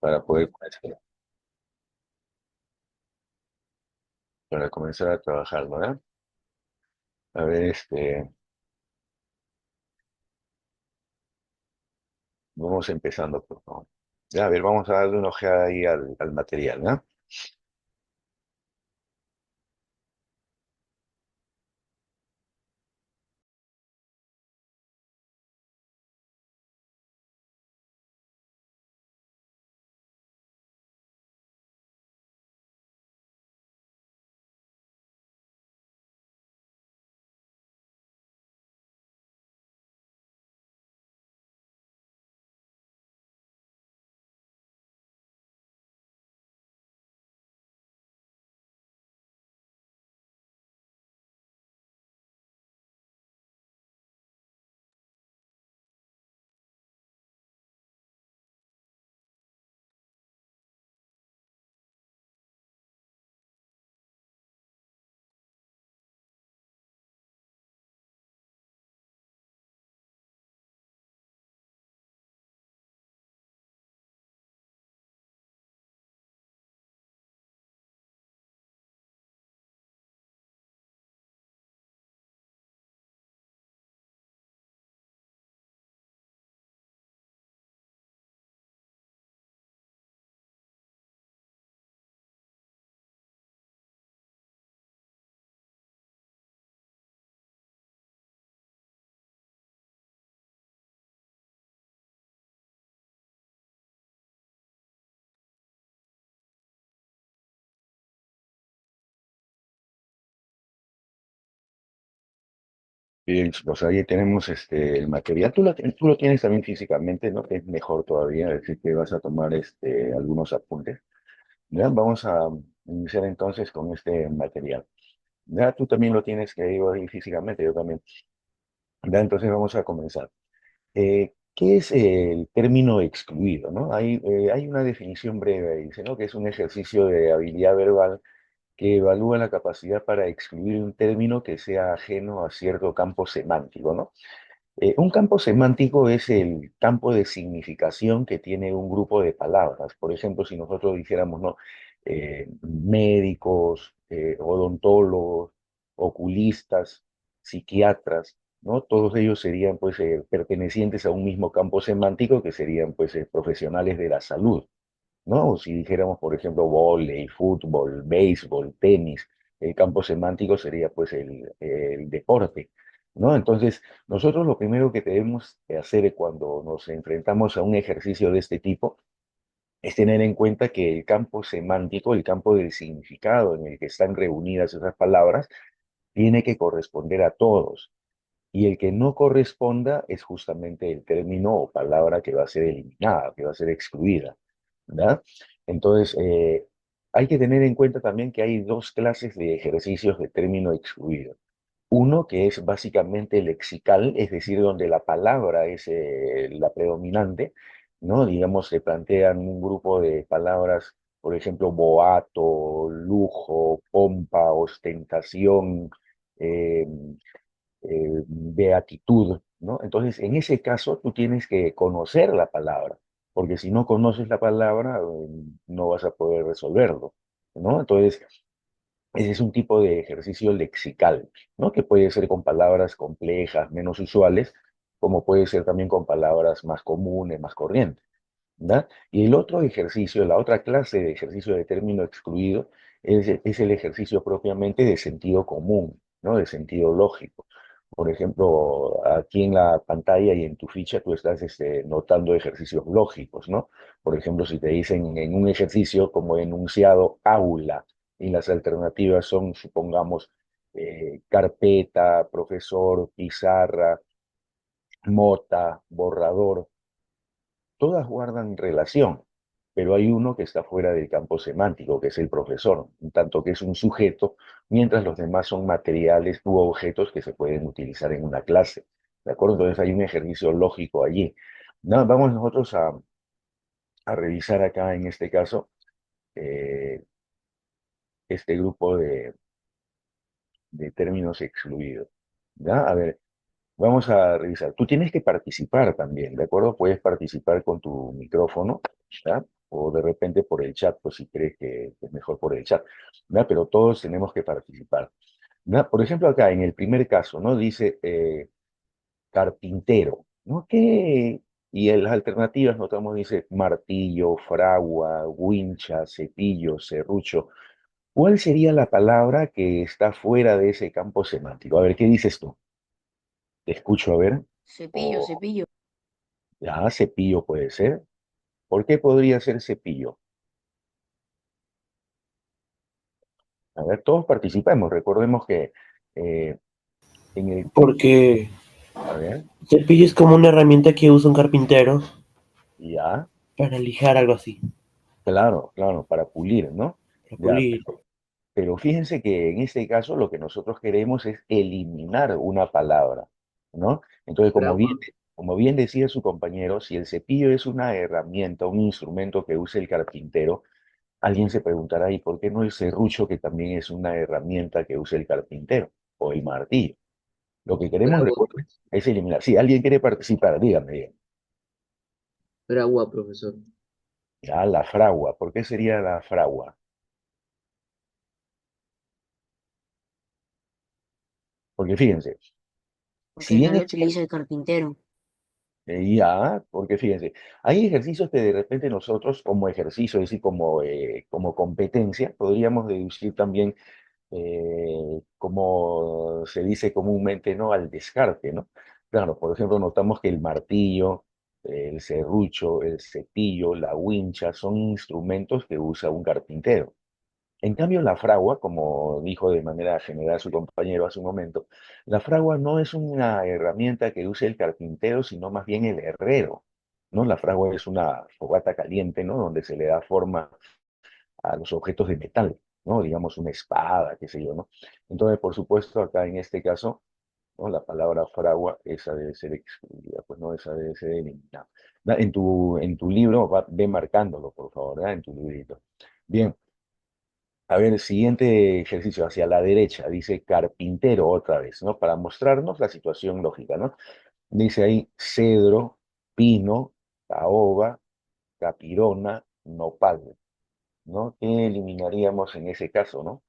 para poder para comenzar a trabajar, ¿verdad? A ver, vamos empezando, por favor. Ya, a ver, vamos a darle una ojeada ahí al material, ¿no? Bien, chicos, ahí tenemos el material. Tú lo tienes también físicamente, ¿no? Que es mejor todavía, así que vas a tomar algunos apuntes. Ya, vamos a iniciar entonces con este material. Ya, tú también lo tienes que digo ahí físicamente, yo también. Ya, entonces vamos a comenzar. ¿Qué es el término excluido, no? Hay una definición breve, dice, ¿no? Que es un ejercicio de habilidad verbal que evalúa la capacidad para excluir un término que sea ajeno a cierto campo semántico, ¿no? Un campo semántico es el campo de significación que tiene un grupo de palabras. Por ejemplo, si nosotros dijéramos, ¿no? Médicos, odontólogos, oculistas, psiquiatras, ¿no? Todos ellos serían, pues, pertenecientes a un mismo campo semántico que serían, pues, profesionales de la salud, ¿no? O si dijéramos, por ejemplo, vóley, fútbol, béisbol, tenis, el campo semántico sería pues el deporte, ¿no? Entonces, nosotros lo primero que debemos hacer cuando nos enfrentamos a un ejercicio de este tipo es tener en cuenta que el campo semántico, el campo del significado en el que están reunidas esas palabras, tiene que corresponder a todos. Y el que no corresponda es justamente el término o palabra que va a ser eliminada, que va a ser excluida, ¿verdad? Entonces, hay que tener en cuenta también que hay dos clases de ejercicios de término excluido. Uno que es básicamente lexical, es decir, donde la palabra es la predominante, ¿no? Digamos, se plantean un grupo de palabras, por ejemplo, boato, lujo, pompa, ostentación, eh, beatitud, ¿no? Entonces, en ese caso, tú tienes que conocer la palabra, porque si no conoces la palabra, no vas a poder resolverlo, ¿no? Entonces, ese es un tipo de ejercicio lexical, ¿no? Que puede ser con palabras complejas, menos usuales, como puede ser también con palabras más comunes, más corrientes, ¿verdad? Y el otro ejercicio, la otra clase de ejercicio de término excluido, es el ejercicio propiamente de sentido común, ¿no? De sentido lógico. Por ejemplo, aquí en la pantalla y en tu ficha tú estás notando ejercicios lógicos, ¿no? Por ejemplo, si te dicen en un ejercicio como enunciado aula y las alternativas son, supongamos, carpeta, profesor, pizarra, mota, borrador, todas guardan relación, pero hay uno que está fuera del campo semántico, que es el profesor, en tanto que es un sujeto, mientras los demás son materiales u objetos que se pueden utilizar en una clase. ¿De acuerdo? Entonces hay un ejercicio lógico allí. No, vamos nosotros a revisar acá, en este caso, eh, este grupo de términos excluidos. ¿Ya? A ver, vamos a revisar. Tú tienes que participar también, ¿de acuerdo? Puedes participar con tu micrófono, ¿ya? o de repente por el chat, pues si crees que es mejor por el chat, ¿verdad? Pero todos tenemos que participar, ¿verdad? Por ejemplo, acá en el primer caso, ¿no? Dice carpintero, ¿no? Y en las alternativas notamos, dice martillo, fragua, wincha, cepillo, serrucho. ¿Cuál sería la palabra que está fuera de ese campo semántico? A ver, ¿qué dices tú? Te escucho a ver. Cepillo, O cepillo. ya, cepillo puede ser. ¿Por qué podría ser cepillo? A ver, todos participamos. Recordemos que eh, en el... Porque A ver, cepillo es como una herramienta que usa un carpintero ya, para lijar algo así, claro, claro, para pulir, ¿no? para Ya, pulir. pero fíjense que en este caso lo que nosotros queremos es eliminar una palabra, ¿no? Entonces, Fragua. como bien decía su compañero, si el cepillo es una herramienta, un instrumento que usa el carpintero, alguien se preguntará, ¿y por qué no el serrucho, que también es una herramienta que usa el carpintero, o el martillo? Lo que queremos, Fragua. recuerden, es eliminar. Si alguien quiere participar, dígame, dígame. Fragua, profesor. Ya, la fragua. ¿Por qué sería la fragua? Porque fíjense, si Porque no bien lo es utiliza el carpintero. ya, porque fíjense, hay ejercicios que de repente nosotros como ejercicio, es decir, como competencia, podríamos deducir también, como se dice comúnmente, ¿no? Al descarte, ¿no? Claro, por ejemplo, notamos que el martillo, el serrucho, el cepillo, la wincha son instrumentos que usa un carpintero. En cambio, la fragua, como dijo de manera general su compañero hace un momento, la fragua no es una herramienta que use el carpintero, sino más bien el herrero, ¿no? La fragua es una fogata caliente, ¿no? Donde se le da forma a los objetos de metal, ¿no? Digamos una espada, qué sé yo, ¿no? Entonces, por supuesto, acá en este caso, ¿no? La palabra fragua, esa debe ser excluida, pues no, esa debe ser eliminada. En tu libro, ve marcándolo, por favor, ¿verdad? En tu librito. Bien. A ver, el siguiente ejercicio hacia la derecha, dice carpintero otra vez, ¿no? Para mostrarnos la situación lógica, ¿no? Dice ahí cedro, pino, caoba, capirona, nopal, ¿no? ¿Qué eliminaríamos en ese caso, no?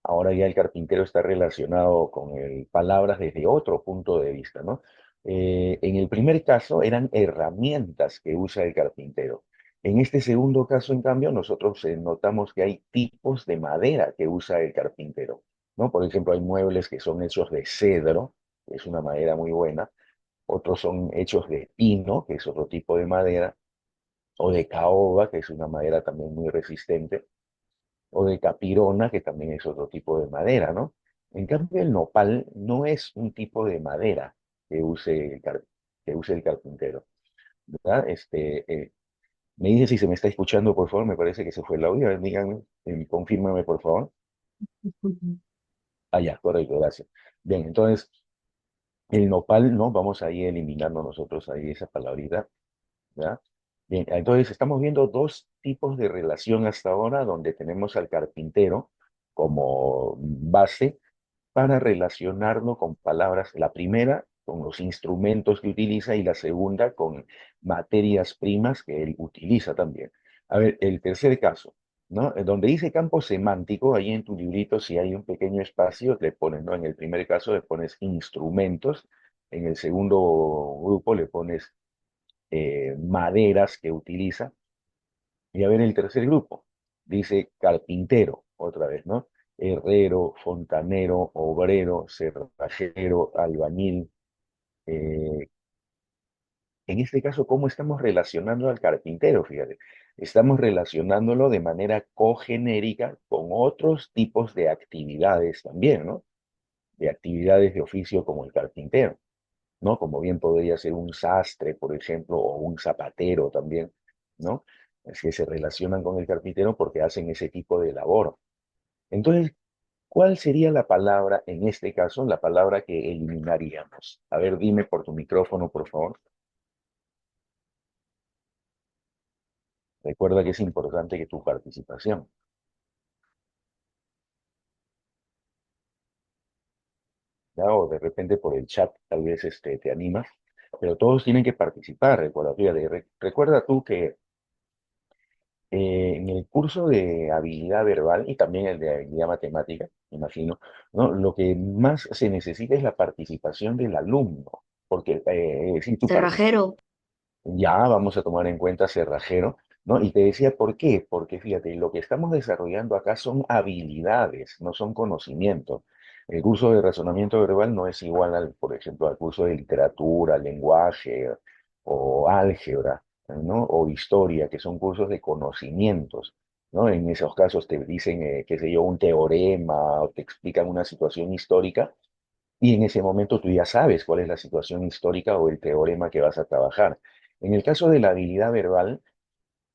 Ahora ya el carpintero está relacionado con palabras desde otro punto de vista, ¿no? En el primer caso eran herramientas que usa el carpintero. En este segundo caso, en cambio, nosotros notamos que hay tipos de madera que usa el carpintero, ¿no? Por ejemplo, hay muebles que son hechos de cedro, que es una madera muy buena, otros son hechos de pino, que es otro tipo de madera, o de caoba, que es una madera también muy resistente, o de capirona, que también es otro tipo de madera, ¿no? En cambio, el nopal no es un tipo de madera que que use el carpintero, ¿verdad? Me dice si se me está escuchando, por favor, me parece que se fue el audio, a ver, díganme, confírmame, por favor. Ah, ya, correcto, gracias. Bien, entonces, el nopal, ¿no? Vamos ahí eliminando nosotros ahí esa palabrita, ¿verdad? Bien, entonces estamos viendo dos tipos de relación hasta ahora, donde tenemos al carpintero como base para relacionarlo con palabras, la primera con los instrumentos que utiliza y la segunda con materias primas que él utiliza también. A ver, el tercer caso, ¿no? Donde dice campo semántico, ahí en tu librito, si hay un pequeño espacio, le pones, ¿no? En el primer caso le pones instrumentos, en el segundo grupo le pones maderas que utiliza, y a ver el tercer grupo, dice carpintero, otra vez, ¿no? Herrero, fontanero, obrero, cerrajero, albañil. Eh, en este caso, ¿cómo estamos relacionando al carpintero? Fíjate, estamos relacionándolo de manera cogenérica con otros tipos de actividades también, ¿no? De actividades de oficio como el carpintero, ¿no? Como bien podría ser un sastre, por ejemplo, o un zapatero también, ¿no? Es que se relacionan con el carpintero porque hacen ese tipo de labor. Entonces, ¿cuál sería la palabra, en este caso, la palabra que eliminaríamos? A ver, dime por tu micrófono, por favor. Recuerda que es importante que tu participación, ¿ya? O de repente por el chat, tal vez te animas, pero todos tienen que participar, recuerda, fíjate, recuerda tú que En el curso de habilidad verbal y también el de habilidad matemática, me imagino, ¿no? Lo que más se necesita es la participación del alumno, porque si tú Cerrajero. ya vamos a tomar en cuenta cerrajero, ¿no? Y te decía por qué, porque fíjate, lo que estamos desarrollando acá son habilidades, no son conocimientos. El curso de razonamiento verbal no es igual al, por ejemplo, al curso de literatura, lenguaje o álgebra, ¿no? O historia, que son cursos de conocimientos, ¿no? En esos casos te dicen, qué sé yo, un teorema o te explican una situación histórica y en ese momento tú ya sabes cuál es la situación histórica o el teorema que vas a trabajar. En el caso de la habilidad verbal,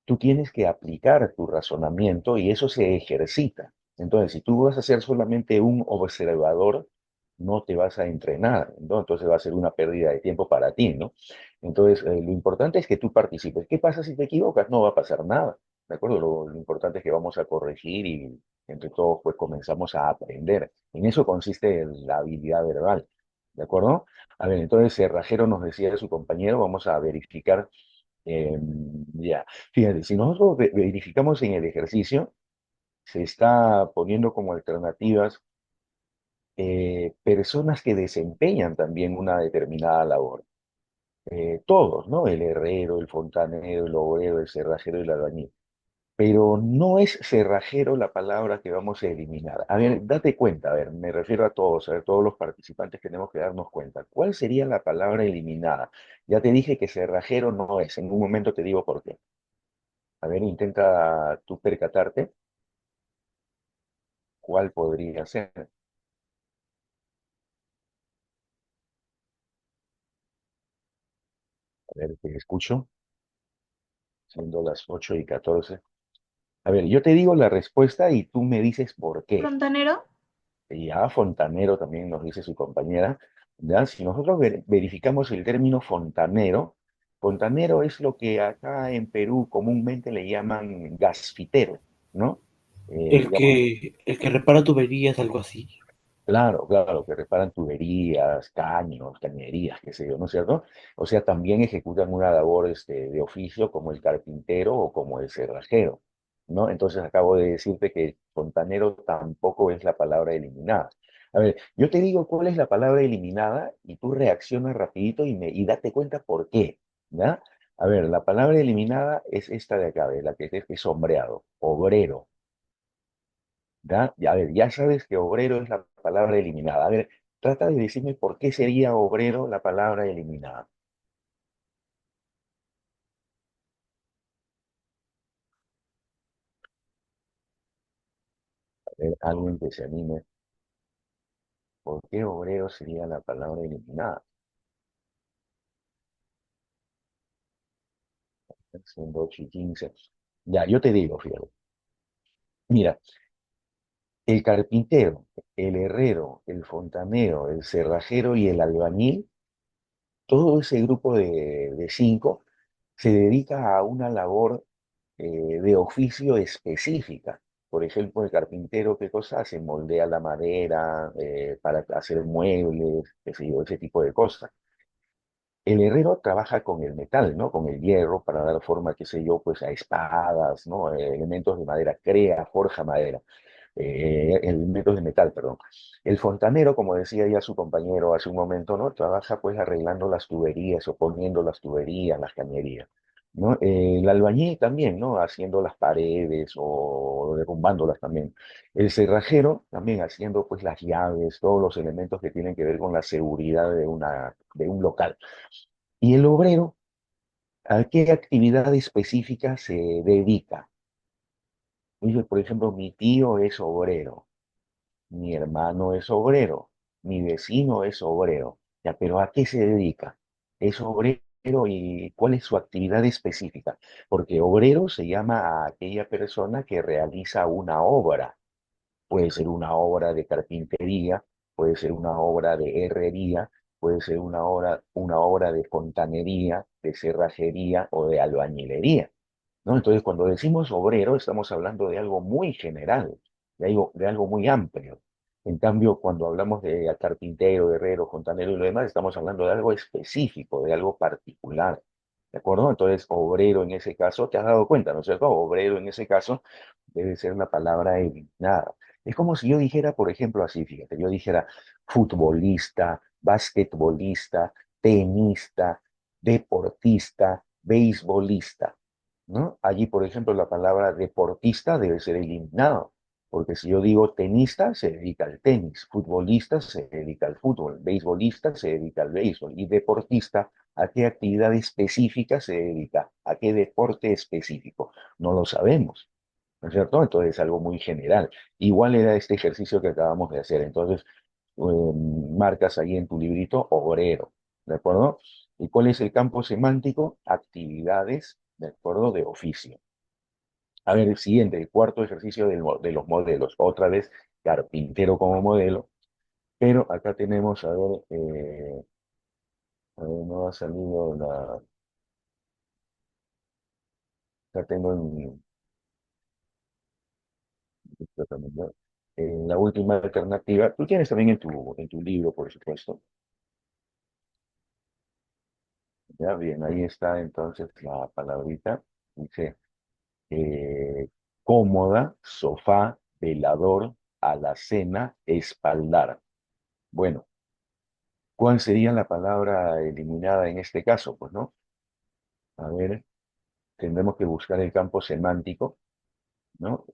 tú tienes que aplicar tu razonamiento y eso se ejercita. Entonces, si tú vas a ser solamente un observador, no te vas a entrenar, ¿no? Entonces va a ser una pérdida de tiempo para ti, ¿no? Entonces, lo importante es que tú participes. ¿Qué pasa si te equivocas? No va a pasar nada, ¿de acuerdo? Lo importante es que vamos a corregir y entre todos pues comenzamos a aprender. En eso consiste la habilidad verbal, ¿de acuerdo? A ver, entonces Cerrajero nos decía de su compañero, vamos a verificar ya. Fíjate, si nosotros verificamos en el ejercicio, se está poniendo como alternativas personas que desempeñan también una determinada labor. Todos, ¿no? El herrero, el fontanero, el obrero, el cerrajero y el albañil. Pero no es cerrajero la palabra que vamos a eliminar. A ver, date cuenta, a ver, me refiero a ver, todos los participantes tenemos que darnos cuenta. ¿Cuál sería la palabra eliminada? Ya te dije que cerrajero no es, en un momento te digo por qué. A ver, intenta tú percatarte cuál podría ser. A ver, te escucho, siendo las 8:14. A ver, yo te digo la respuesta y tú me dices por qué. Fontanero. Y ya fontanero también nos dice su compañera. ¿Ya? Si nosotros verificamos el término fontanero, fontanero es lo que acá en Perú comúnmente le llaman gasfitero, ¿no? Digamos, El que repara tuberías, algo así. claro, claro, que reparan tuberías, caños, cañerías, qué sé yo, ¿no es cierto? O sea, también ejecutan una labor de oficio como el carpintero o como el cerrajero, ¿no? Entonces acabo de decirte que fontanero tampoco es la palabra eliminada. A ver, yo te digo cuál es la palabra eliminada y tú reaccionas rapidito y date cuenta por qué, ¿ya? A ver, la palabra eliminada es esta de acá, la que es sombreado, obrero. ¿Ya? A ver, ya sabes que obrero es la palabra eliminada. A ver, trata de decirme por qué sería obrero la palabra eliminada. A ver, alguien que se anime. ¿Por qué obrero sería la palabra eliminada? Son 8:15. Ya, yo te digo, fíjate. Mira, el carpintero, el herrero, el fontanero, el cerrajero y el albañil, todo ese grupo de cinco se dedica a una labor de oficio específica. Por ejemplo, el carpintero, ¿qué cosa hace? Moldea la madera para hacer muebles, qué sé yo, ese tipo de cosas. El herrero trabaja con el metal, ¿no? Con el hierro para dar forma, qué sé yo, pues a espadas, ¿no? Elementos de madera, crea, forja madera, elementos de metal, perdón. El fontanero, como decía ya su compañero hace un momento, ¿no? Trabaja pues arreglando las tuberías o poniendo las tuberías, las cañerías, ¿no? El albañil también, ¿no? Haciendo las paredes o derrumbándolas también. El cerrajero también haciendo pues las llaves, todos los elementos que tienen que ver con la seguridad de un local. Y el obrero, ¿a qué actividad específica se dedica? Dice, por ejemplo, mi tío es obrero, mi hermano es obrero, mi vecino es obrero. Ya, pero ¿a qué se dedica? Es obrero y ¿cuál es su actividad específica? Porque obrero se llama a aquella persona que realiza una obra. Puede ser una obra de carpintería, puede ser una obra de herrería, puede ser una obra de fontanería, de cerrajería o de albañilería, ¿no? Entonces, cuando decimos obrero, estamos hablando de algo muy general, de algo muy amplio. En cambio, cuando hablamos de carpintero, herrero, fontanero y lo demás, estamos hablando de algo específico, de algo particular. ¿De acuerdo? Entonces, obrero en ese caso, te has dado cuenta, ¿no es cierto? Obrero en ese caso debe ser una palabra eliminada. Es como si yo dijera, por ejemplo, así, fíjate, yo dijera futbolista, basquetbolista, tenista, deportista, beisbolista, ¿no? Allí, por ejemplo, la palabra deportista debe ser eliminada, porque si yo digo tenista, se dedica al tenis, futbolista se dedica al fútbol, beisbolista se dedica al béisbol y deportista, ¿a qué actividad específica se dedica? ¿A qué deporte específico? No lo sabemos, ¿no es cierto? Entonces es algo muy general. Igual era este ejercicio que acabamos de hacer. Entonces, marcas ahí en tu librito obrero, ¿de acuerdo? ¿Y cuál es el campo semántico? Actividades, ¿de acuerdo? De oficio. A ver, el siguiente, el cuarto ejercicio de los modelos. Otra vez, carpintero como modelo, pero acá tenemos, a ver, no ha salido la, acá tengo la última alternativa. Tú tienes también en tu libro, por supuesto. Ya, bien, ahí está entonces la palabrita. Dice eh, cómoda, sofá, velador, alacena, espaldar. Bueno, ¿cuál sería la palabra eliminada en este caso? Pues no. A ver, tendremos que buscar el campo semántico, ¿no?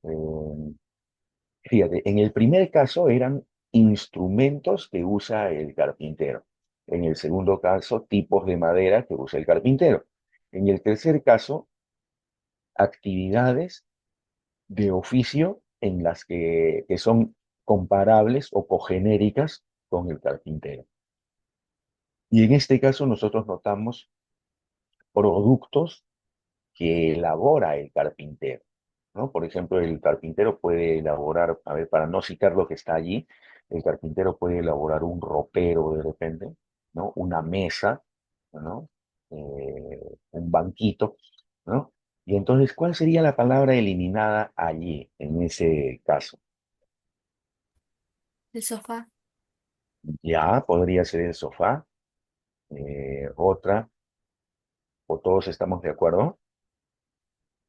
Fíjate, en el primer caso eran instrumentos que usa el carpintero. En el segundo caso, tipos de madera que usa el carpintero. En el tercer caso, actividades de oficio en las que son comparables o cogenéricas con el carpintero. Y en este caso nosotros notamos productos que elabora el carpintero, ¿no? Por ejemplo, el carpintero puede elaborar, a ver, para no citar lo que está allí, el carpintero puede elaborar un ropero de repente, ¿no? Una mesa, ¿no? Un banquito, ¿no? Y entonces, ¿cuál sería la palabra eliminada allí, en ese caso? El sofá. Ya podría ser el sofá, otra, o todos estamos de acuerdo.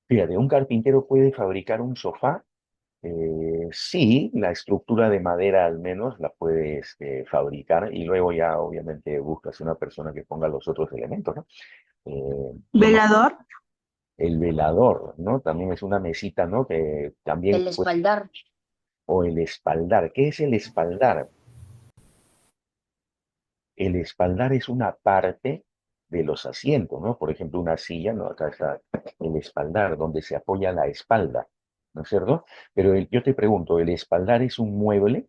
Fíjate, un carpintero puede fabricar un sofá. Sí, la estructura de madera al menos la puedes fabricar y luego ya obviamente buscas una persona que ponga los otros elementos, ¿no? Como Velador. el velador, ¿no? También es una mesita, ¿no? Que también El espaldar. o el espaldar. ¿Qué es el espaldar? El espaldar es una parte de los asientos, ¿no? Por ejemplo, una silla, ¿no? Acá está el espaldar, donde se apoya la espalda, ¿no es cierto? Pero yo te pregunto, ¿el espaldar es un mueble?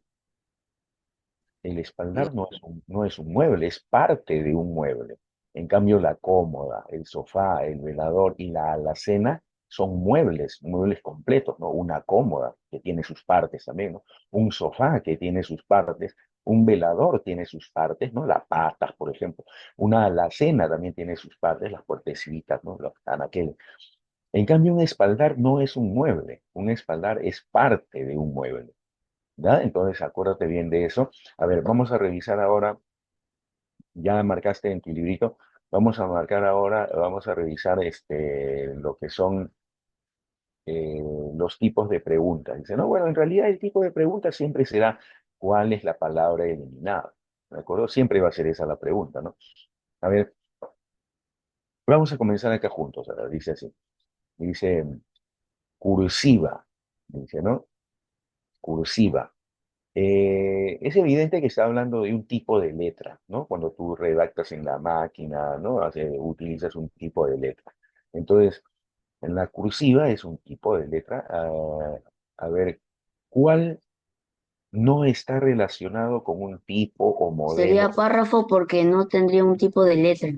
El No. espaldar no es un mueble, es parte de un mueble. En cambio, la cómoda, el sofá, el velador y la alacena son muebles, muebles completos, ¿no? Una cómoda que tiene sus partes también, ¿no? Un sofá que tiene sus partes, un velador tiene sus partes, ¿no? Las patas, por ejemplo. Una alacena también tiene sus partes, las puertecitas, ¿no? Los anaqueles. En cambio, un espaldar no es un mueble, un espaldar es parte de un mueble. ¿Ya? Entonces, acuérdate bien de eso. A ver, vamos a revisar ahora, ya marcaste en tu librito, vamos a marcar ahora, vamos a revisar lo que son eh, los tipos de preguntas. Dice, no, bueno, en realidad el tipo de pregunta siempre será, ¿cuál es la palabra eliminada? ¿De acuerdo? Siempre va a ser esa la pregunta, ¿no? A ver, vamos a comenzar acá juntos. Ahora, dice así, dice cursiva, dice, ¿no? Cursiva. Es evidente que está hablando de un tipo de letra, ¿no? Cuando tú redactas en la máquina, ¿no? Utilizas un tipo de letra. Entonces, en la cursiva es un tipo de letra. A ver, ¿cuál no está relacionado con un tipo o Sería modelo? párrafo porque no tendría un tipo de letra.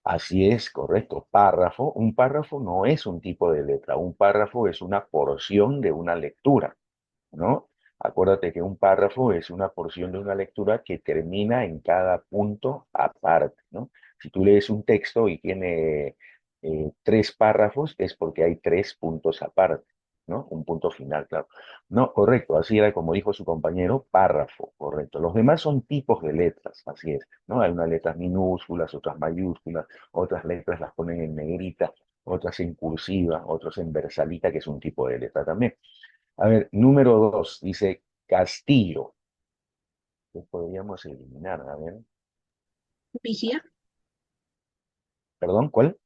Así es, correcto. Párrafo. Un párrafo no es un tipo de letra. Un párrafo es una porción de una lectura, ¿no? Acuérdate que un párrafo es una porción de una lectura que termina en cada punto aparte, ¿no? Si tú lees un texto y tiene tres párrafos, es porque hay tres puntos aparte. ¿no? Un punto final, claro. No, correcto, así era como dijo su compañero, párrafo, correcto. Los demás son tipos de letras, así es, ¿no? Hay unas letras minúsculas, otras mayúsculas, otras letras las ponen en negrita, otras en cursiva, otras en versalita, que es un tipo de letra también. A ver, número 2, dice castillo. ¿Qué podríamos eliminar? A ver, Vigía, perdón, ¿cuál?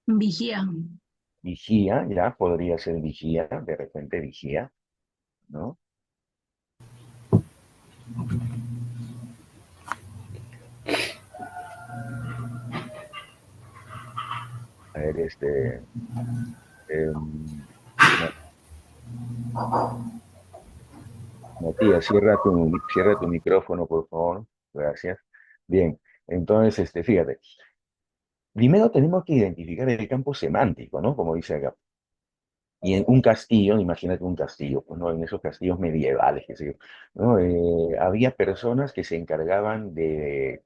vigía. Vigía, ya, podría ser vigía, de repente vigía, ¿no? A ver, em, Ma- Matías, cierra tu micrófono, por favor. Gracias. Bien, entonces, fíjate, primero tenemos que identificar el campo semántico, ¿no? Como dice acá. Y en un castillo, imagínate un castillo, pues, ¿no? En esos castillos medievales, qué sé yo, ¿no? Había personas que se encargaban de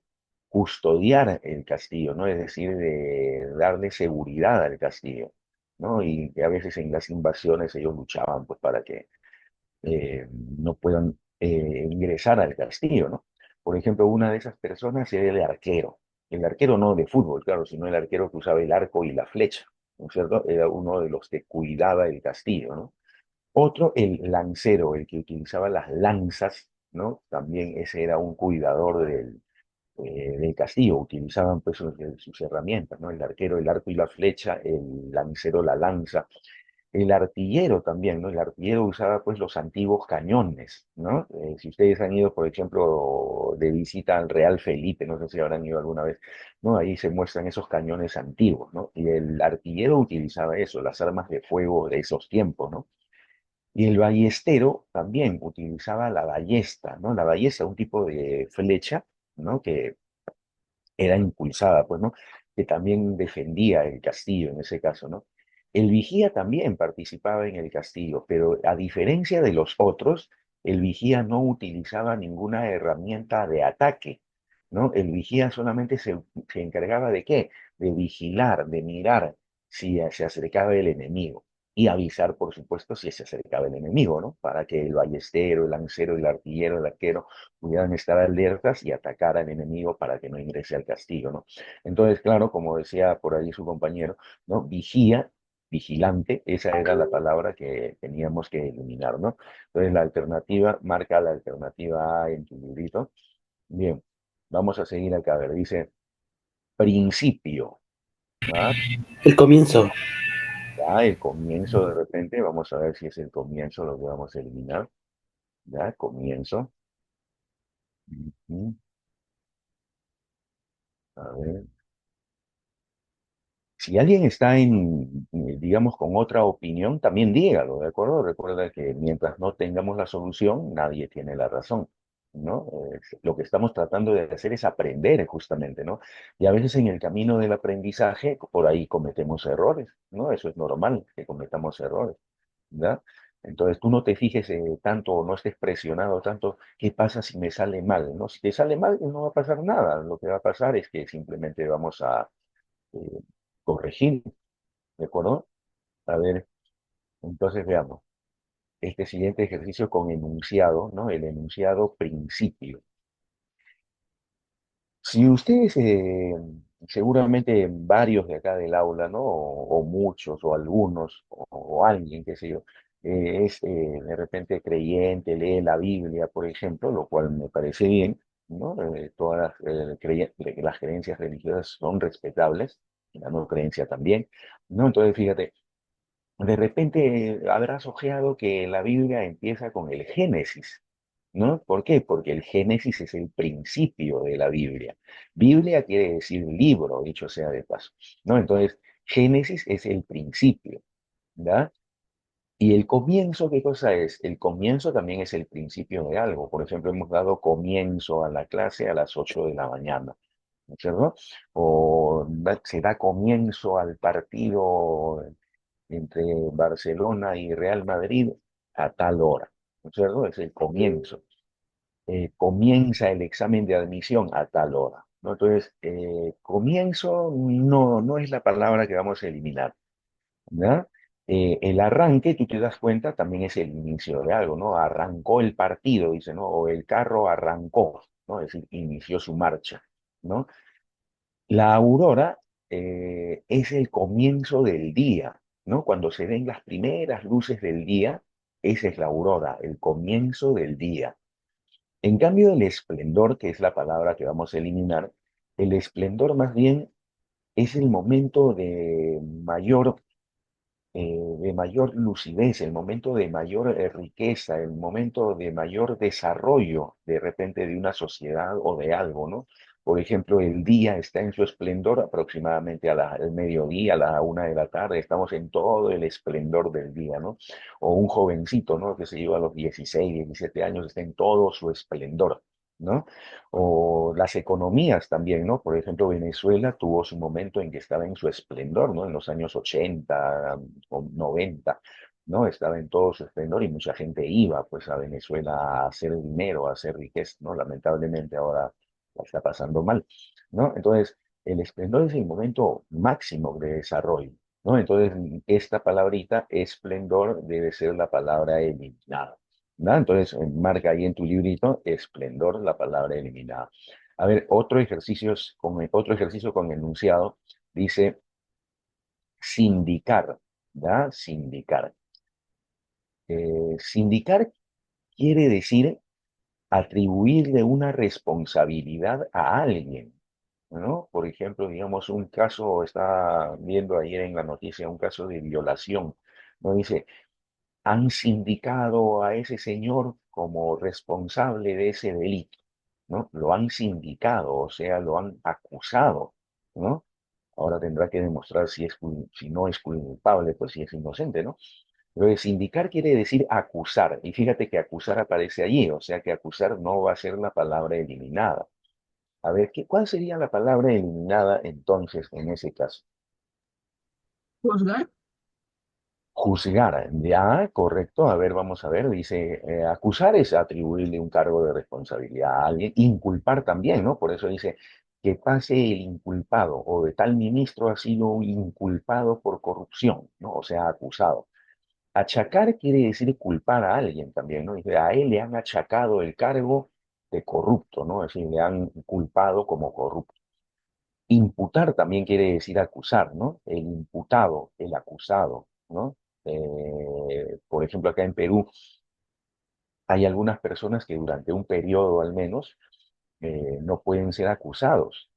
custodiar el castillo, ¿no? Es decir, de darle seguridad al castillo, ¿no? Y que a veces en las invasiones ellos luchaban, pues, para que no puedan ingresar al castillo, ¿no? Por ejemplo, una de esas personas era el arquero no de fútbol, claro, sino el arquero que usaba el arco y la flecha, ¿no es cierto? Era uno de los que cuidaba el castillo, ¿no? Otro, el lancero, el que utilizaba las lanzas, ¿no? También ese era un cuidador del castillo, utilizaban pues sus herramientas, ¿no? El arquero, el arco y la flecha, el lancero, la lanza, el artillero también, ¿no? El artillero usaba pues los antiguos cañones, ¿no? Si ustedes han ido, por ejemplo, de visita al Real Felipe, no sé si habrán ido alguna vez, ¿no? Ahí se muestran esos cañones antiguos, ¿no? Y el artillero utilizaba eso, las armas de fuego de esos tiempos, ¿no? Y el ballestero también utilizaba la ballesta, ¿no? La ballesta, un tipo de flecha, ¿no? Que era impulsada, pues, ¿no? Que también defendía el castillo en ese caso, ¿no? El vigía también participaba en el castillo, pero a diferencia de los otros, el vigía no utilizaba ninguna herramienta de ataque, ¿no? El vigía solamente se encargaba de qué? De vigilar, de mirar si se acercaba el enemigo y avisar, por supuesto, si se acercaba el enemigo, ¿no? Para que el ballestero, el lancero, el artillero, el arquero pudieran estar alertas y atacar al enemigo para que no ingrese al castillo, ¿no? Entonces, claro, como decía por ahí su compañero, ¿no? Vigía, vigilante, esa era la palabra que teníamos que eliminar, ¿no? Entonces, la alternativa, marca la alternativa A en tu librito. Bien, vamos a seguir acá, a ver, dice principio, ¿ah? El comienzo. Ya, el comienzo de repente, vamos a ver si es el comienzo lo que vamos a eliminar, ¿ya? Comienzo. Ujú. A ver. Si alguien está digamos, con otra opinión, también dígalo, ¿de acuerdo? Recuerda que mientras no tengamos la solución, nadie tiene la razón, ¿no? Lo que estamos tratando de hacer es aprender justamente, ¿no? Y a veces en el camino del aprendizaje, por ahí cometemos errores, ¿no? Eso es normal, que cometamos errores, ¿verdad? Entonces tú no te fijes tanto o no estés presionado tanto, ¿qué pasa si me sale mal? ¿No? Si te sale mal, no va a pasar nada. Lo que va a pasar es que simplemente vamos a eh, corregir, ¿de acuerdo? A ver, entonces veamos. Este siguiente ejercicio con enunciado, ¿no? El enunciado principio. Si ustedes, seguramente varios de acá del aula, ¿no? O muchos, o algunos, o alguien, qué sé yo, es de repente creyente, lee la Biblia, por ejemplo, lo cual me parece bien, ¿no? Todas las creencias religiosas son respetables, la no creencia también, ¿no? Entonces, fíjate, de repente habrás ojeado que la Biblia empieza con el Génesis, ¿no? ¿Por qué? Porque el Génesis es el principio de la Biblia. Biblia quiere decir libro, dicho sea de paso, ¿no? Entonces, Génesis es el principio, ¿verdad? Y el comienzo, ¿qué cosa es? El comienzo también es el principio de algo. Por ejemplo, hemos dado comienzo a la clase a las 8 de la mañana, ¿no es cierto? O se da comienzo al partido entre Barcelona y Real Madrid a tal hora, ¿no es cierto? Es el comienzo. Comienza el examen de admisión a tal hora, ¿no? Entonces, comienzo no es la palabra que vamos a eliminar, ¿ya? El arranque, tú te das cuenta, también es el inicio de algo, ¿no? Arrancó el partido, dice, ¿no? O el carro arrancó, ¿no? Es decir, inició su marcha, ¿no? La aurora es el comienzo del día, ¿no? Cuando se ven las primeras luces del día, esa es la aurora, el comienzo del día. En cambio, el esplendor, que es la palabra que vamos a eliminar, el esplendor más bien es el momento de mayor lucidez, el momento de mayor riqueza, el momento de mayor desarrollo de repente de una sociedad o de algo, ¿no? Por ejemplo, el día está en su esplendor aproximadamente al mediodía, a la 1 de la tarde, estamos en todo el esplendor del día, ¿no? O un jovencito, ¿no? Que se lleva a los 16, 17 años, está en todo su esplendor, ¿no? O las economías también, ¿no? Por ejemplo, Venezuela tuvo su momento en que estaba en su esplendor, ¿no? En los años 80 o 90, ¿no? Estaba en todo su esplendor y mucha gente iba, pues, a Venezuela a hacer dinero, a hacer riqueza, ¿no? Lamentablemente ahora la está pasando mal, ¿no? Entonces, el esplendor es el momento máximo de desarrollo, ¿no? Entonces, esta palabrita, esplendor, debe ser la palabra eliminada. ¿No? Entonces, marca ahí en tu librito, esplendor, la palabra eliminada. A ver, otro ejercicio con enunciado dice sindicar, ¿ya? Sindicar. Sindicar quiere decir atribuirle una responsabilidad a alguien, ¿no? Por ejemplo, digamos, un caso, está viendo ayer en la noticia un caso de violación, ¿no? Dice, han sindicado a ese señor como responsable de ese delito, ¿no? Lo han sindicado, o sea, lo han acusado, ¿no? Ahora tendrá que demostrar si no es culpable, pues si es inocente, ¿no? Pero de sindicar quiere decir acusar, y fíjate que acusar aparece allí, o sea que acusar no va a ser la palabra eliminada. A ver, ¿cuál sería la palabra eliminada entonces en ese caso? Juzgar. Juzgar, ya, correcto. A ver, vamos a ver. Dice, acusar es atribuirle un cargo de responsabilidad a alguien, inculpar también, ¿no? Por eso dice que pase el inculpado o de tal ministro ha sido inculpado por corrupción, ¿no? O sea, acusado. Achacar quiere decir culpar a alguien también, ¿no? Dice, a él le han achacado el cargo de corrupto, ¿no? Es decir, le han culpado como corrupto. Imputar también quiere decir acusar, ¿no? El imputado, el acusado, ¿no? Por ejemplo, acá en Perú hay algunas personas que durante un periodo al menos no pueden ser acusados,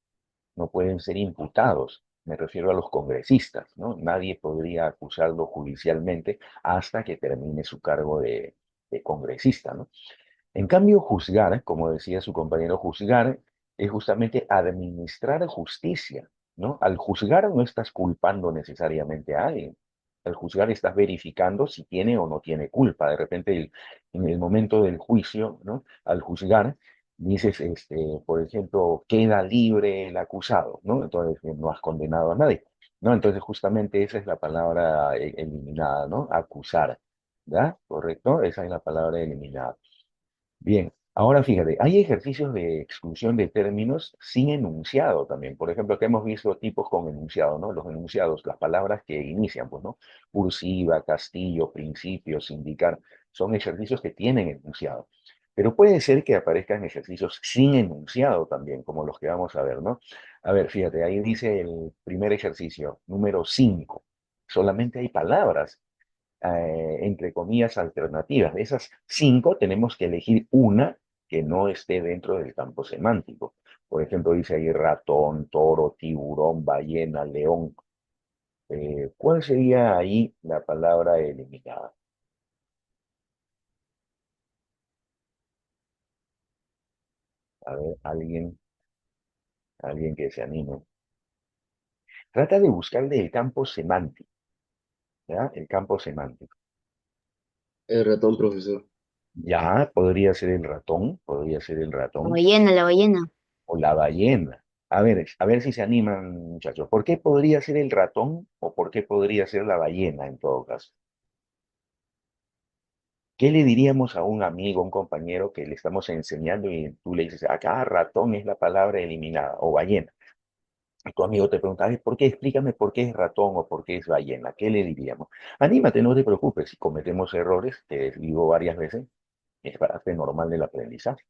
no pueden ser imputados. Me refiero a los congresistas, ¿no? Nadie podría acusarlo judicialmente hasta que termine su cargo de congresista, ¿no? En cambio, juzgar, como decía su compañero, juzgar es justamente administrar justicia, ¿no? Al juzgar no estás culpando necesariamente a alguien. Al juzgar estás verificando si tiene o no tiene culpa. De repente, en el momento del juicio, ¿no? Al juzgar, dices, por ejemplo, queda libre el acusado, ¿no? Entonces, no has condenado a nadie, ¿no? Entonces, justamente esa es la palabra eliminada, ¿no? Acusar, ¿ya? ¿Correcto? Esa es la palabra eliminada. Bien, ahora fíjate, hay ejercicios de exclusión de términos sin enunciado también. Por ejemplo, que hemos visto tipos con enunciado, ¿no? Los enunciados, las palabras que inician, pues, ¿no? Cursiva, castillo, principio, sindicar, son ejercicios que tienen enunciado. Pero puede ser que aparezcan ejercicios sin enunciado también, como los que vamos a ver, ¿no? A ver, fíjate, ahí dice el primer ejercicio, número 5. Solamente hay palabras entre comillas, alternativas. De esas 5 tenemos que elegir una que no esté dentro del campo semántico. Por ejemplo, dice ahí ratón, toro, tiburón, ballena, león. ¿Cuál sería ahí la palabra eliminada? A ver, alguien que se anime. Trata de buscarle el campo semántico, ¿ya? El campo semántico. El ratón, profesor. Ya, podría ser el ratón, podría ser el La ratón. ballena, la ballena. O la ballena. A ver si se animan, muchachos. ¿Por qué podría ser el ratón o por qué podría ser la ballena en todo caso? ¿Qué le diríamos a un amigo, un compañero que le estamos enseñando y tú le dices, acá ratón es la palabra eliminada o ballena? Tu amigo te pregunta, "Ay, ¿por qué? Explícame por qué es ratón o por qué es ballena. ¿Qué le diríamos? Anímate, no te preocupes. Si cometemos errores, te digo varias veces, es parte normal del aprendizaje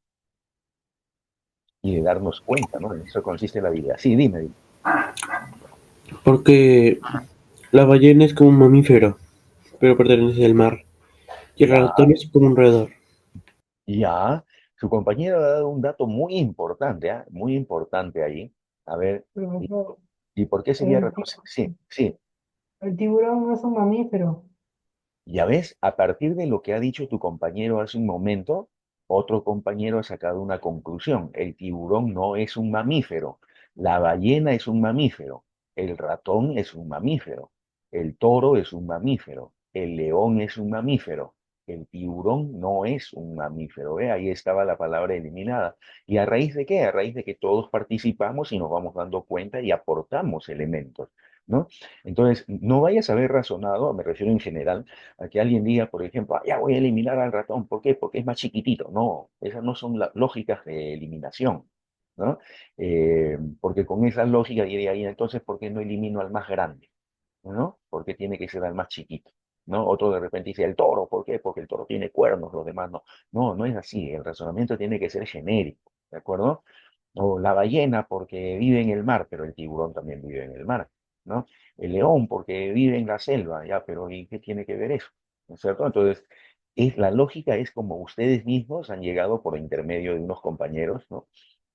y de darnos cuenta, ¿no? En eso consiste la vida. Sí, dime, dime. Porque la ballena es como un mamífero, pero pertenece al mar. Y el Ya, ratón es como un roedor. ya. Su compañero ha dado un dato muy importante, ¿ah? Muy importante ahí. A ver, Profesor, ¿y por qué sería el, ratón? Sí, sí. el tiburón no es un mamífero. Ya ves, a partir de lo que ha dicho tu compañero hace un momento, otro compañero ha sacado una conclusión. El tiburón no es un mamífero, la ballena es un mamífero, el ratón es un mamífero, el toro es un mamífero, el león es un mamífero, el tiburón no es un mamífero. ¿Ve? Ahí estaba la palabra eliminada. ¿Y a raíz de qué? A raíz de que todos participamos y nos vamos dando cuenta y aportamos elementos, ¿no? Entonces, no vayas a haber razonado, me refiero en general, a que alguien diga, por ejemplo, "Ah, ya voy a eliminar al ratón, ¿por qué? Porque es más chiquitito". No, esas no son las lógicas de eliminación, ¿no? Porque con esas lógicas diría, "Y entonces, ¿por qué no elimino al más grande? ¿No? Porque tiene que ser al más chiquito, ¿no?". Otro de repente dice, el toro, ¿por qué? Porque el toro tiene cuernos, los demás no. No, no es así, el razonamiento tiene que ser genérico, ¿de acuerdo? O la ballena porque vive en el mar, pero el tiburón también vive en el mar, ¿no? El león porque vive en la selva, ya, pero ¿y qué tiene que ver eso? ¿No es cierto? Entonces, la lógica es como ustedes mismos han llegado por intermedio de unos compañeros, ¿no?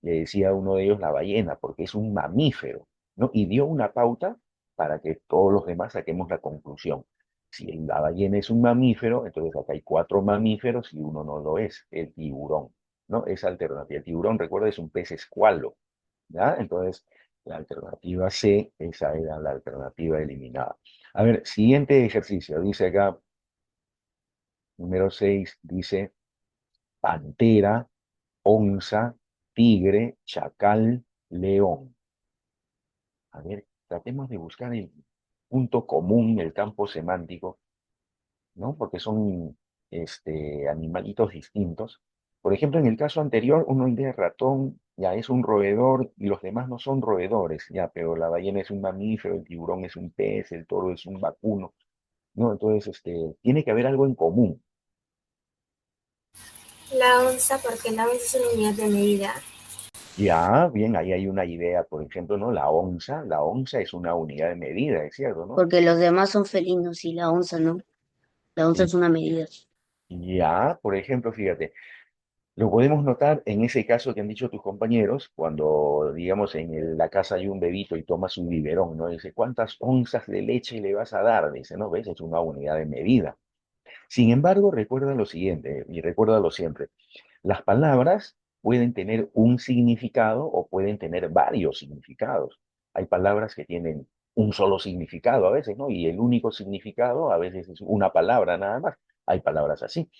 Le decía uno de ellos la ballena, porque es un mamífero, ¿no? Y dio una pauta para que todos los demás saquemos la conclusión. Si la ballena es un mamífero, entonces acá hay cuatro mamíferos y uno no lo es, el tiburón, ¿no? Esa alternativa. El tiburón, recuerda, es un pez escualo, ¿ya? Entonces, la alternativa C, esa era la alternativa eliminada. A ver, siguiente ejercicio. Dice acá, número 6, dice pantera, onza, tigre, chacal, león. A ver, tratemos de buscar el punto común, el campo semántico, ¿no? Porque son animalitos distintos. Por ejemplo, en el caso anterior, uno dice ratón, ya es un roedor y los demás no son roedores, ya, pero la ballena es un mamífero, el tiburón es un pez, el toro es un vacuno, ¿no? Entonces, tiene que haber algo en común. La onza, porque la onza es una unidad de medida. Ya, bien, ahí hay una idea, por ejemplo, ¿no? La onza es una unidad de medida, es cierto, ¿no? Porque los demás son felinos y la onza no. La onza Y es una medida. ya, por ejemplo, fíjate. Lo podemos notar en ese caso que han dicho tus compañeros, cuando, digamos, en la casa hay un bebito y toma su biberón, ¿no? Dice, ¿cuántas onzas de leche le vas a dar? Dice, no, ves, es una unidad de medida. Sin embargo, recuerda lo siguiente, y recuérdalo siempre, las palabras pueden tener un significado o pueden tener varios significados. Hay palabras que tienen un solo significado a veces, ¿no? Y el único significado a veces es una palabra nada más. Hay palabras así,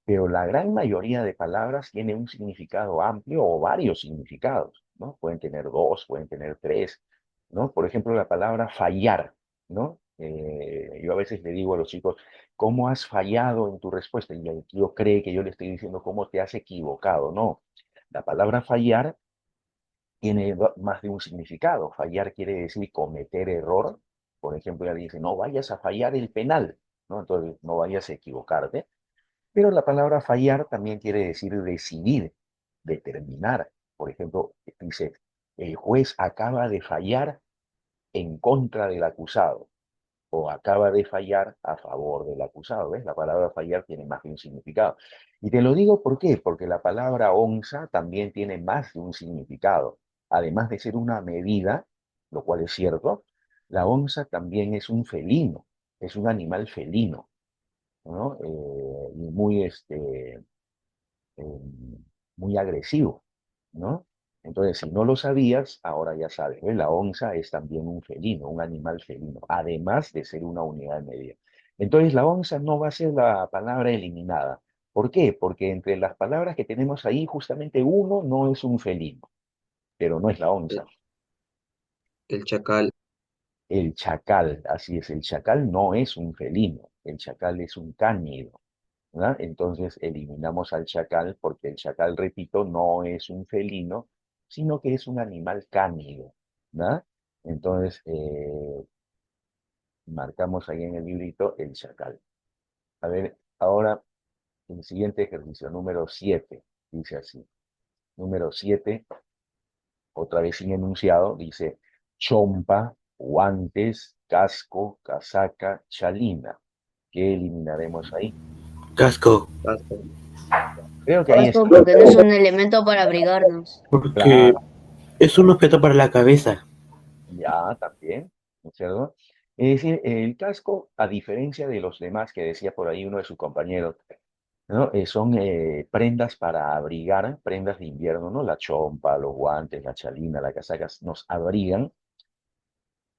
pero la gran mayoría de palabras tiene un significado amplio o varios significados, ¿no? Pueden tener dos, pueden tener tres, ¿no? Por ejemplo, la palabra fallar, ¿no? Yo a veces le digo a los chicos, ¿cómo has fallado en tu respuesta? Y el tío cree que yo le estoy diciendo cómo te has equivocado. No, la palabra fallar tiene más de un significado. Fallar quiere decir cometer error. Por ejemplo, ella dice, no vayas a fallar el penal, ¿no? Entonces, no vayas a equivocarte. Pero la palabra fallar también quiere decir decidir, determinar. Por ejemplo, dice, el juez acaba de fallar en contra del acusado o acaba de fallar a favor del acusado. ¿Ves? La palabra fallar tiene más de un significado. Y te lo digo ¿por qué? Porque la palabra onza también tiene más de un significado. Además de ser una medida, lo cual es cierto, la onza también es un felino, es un animal felino, ¿no? Y muy, eh, muy agresivo, ¿no? Entonces, si no lo sabías, ahora ya sabes, ¿ves? La onza es también un felino, un animal felino, además de ser una unidad de medida. Entonces, la onza no va a ser la palabra eliminada. ¿Por qué? Porque entre las palabras que tenemos ahí, justamente uno no es un felino, pero no es la El, onza. el chacal, El chacal, así es, el chacal no es un felino, el chacal es un cánido. ¿Verdad? Entonces eliminamos al chacal porque el chacal, repito, no es un felino, sino que es un animal cánido, ¿verdad? Entonces, marcamos ahí en el librito el chacal. A ver, ahora el siguiente ejercicio, número 7, dice así. Número 7, otra vez sin enunciado, dice chompa, guantes, casco, casaca, chalina. ¿Qué eliminaremos ahí? Casco, casco, Creo que ahí Casco está. porque no es un elemento para abrigarnos. porque Claro, es un objeto para la cabeza. ya también, ¿no es cierto? Es decir, el casco, a diferencia de los demás que decía por ahí uno de sus compañeros, ¿no? Son prendas para abrigar, prendas de invierno, ¿no? La chompa, los guantes, la chalina, las casacas nos abrigan.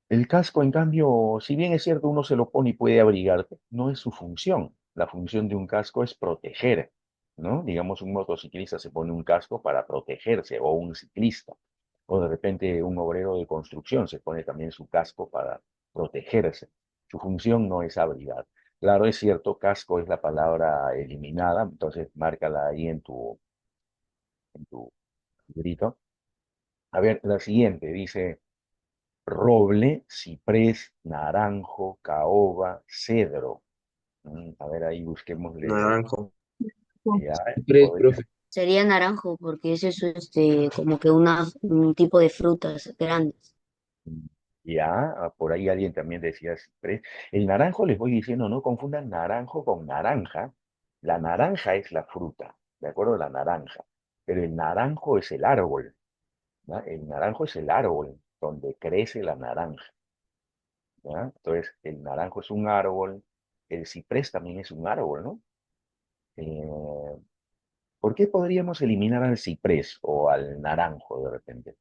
El casco, en cambio, si bien es cierto, uno se lo pone y puede abrigarte, no es su función. La función de un casco es proteger, ¿no? Digamos, un motociclista se pone un casco para protegerse, o un ciclista, o de repente un obrero de construcción se pone también su casco para protegerse. Su función no es abrigar. Claro, es cierto, casco es la palabra eliminada, entonces márcala ahí en tu librito. A ver, la siguiente dice roble, ciprés, naranjo, caoba, cedro. A ver, ahí busquémosle. naranjo, Ya, Tres, podría- profe. Sería naranjo porque ese es como que un tipo de frutas grandes. ya, por ahí alguien también decía ciprés. El naranjo, les voy diciendo, no confundan naranjo con naranja. La naranja es la fruta, ¿de acuerdo? La naranja. Pero el naranjo es el árbol, ¿ya? El naranjo es el árbol donde crece la naranja, ¿ya? Entonces, el naranjo es un árbol, el ciprés también es un árbol, ¿no? Eh, ¿Por qué podríamos eliminar al ciprés o al naranjo de repente?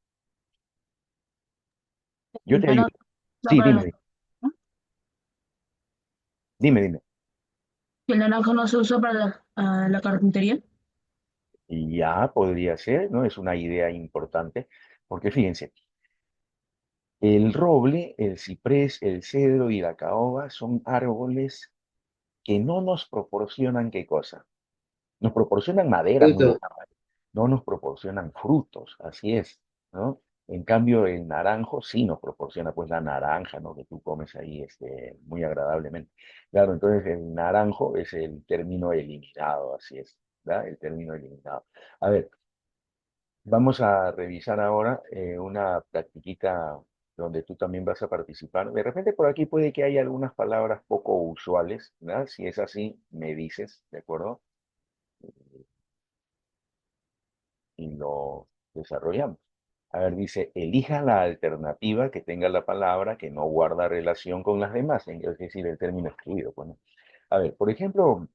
Yo El te ayudo. naranja Sí, para dime, dime. el naranja no se usa para la carpintería. Y ya podría ser, ¿no? Es una idea importante, porque fíjense, el roble, el ciprés, el cedro y la caoba son árboles que no nos proporcionan ¿qué cosa? Nos proporcionan madera, muy Fruto. buena madera. No nos proporcionan frutos, así es, ¿no? En cambio, el naranjo sí nos proporciona, pues, la naranja, ¿no? Que tú comes ahí, muy agradablemente. Claro, entonces el naranjo es el término eliminado, así es, ¿verdad? El término eliminado. A ver, vamos a revisar ahora una practiquita donde tú también vas a participar. De repente por aquí puede que haya algunas palabras poco usuales, ¿verdad? Si es así, me dices, ¿de acuerdo? Y lo desarrollamos. A ver, dice, elija la alternativa que tenga la palabra que no guarda relación con las demás, es decir, el término excluido. Bueno, a ver, por ejemplo,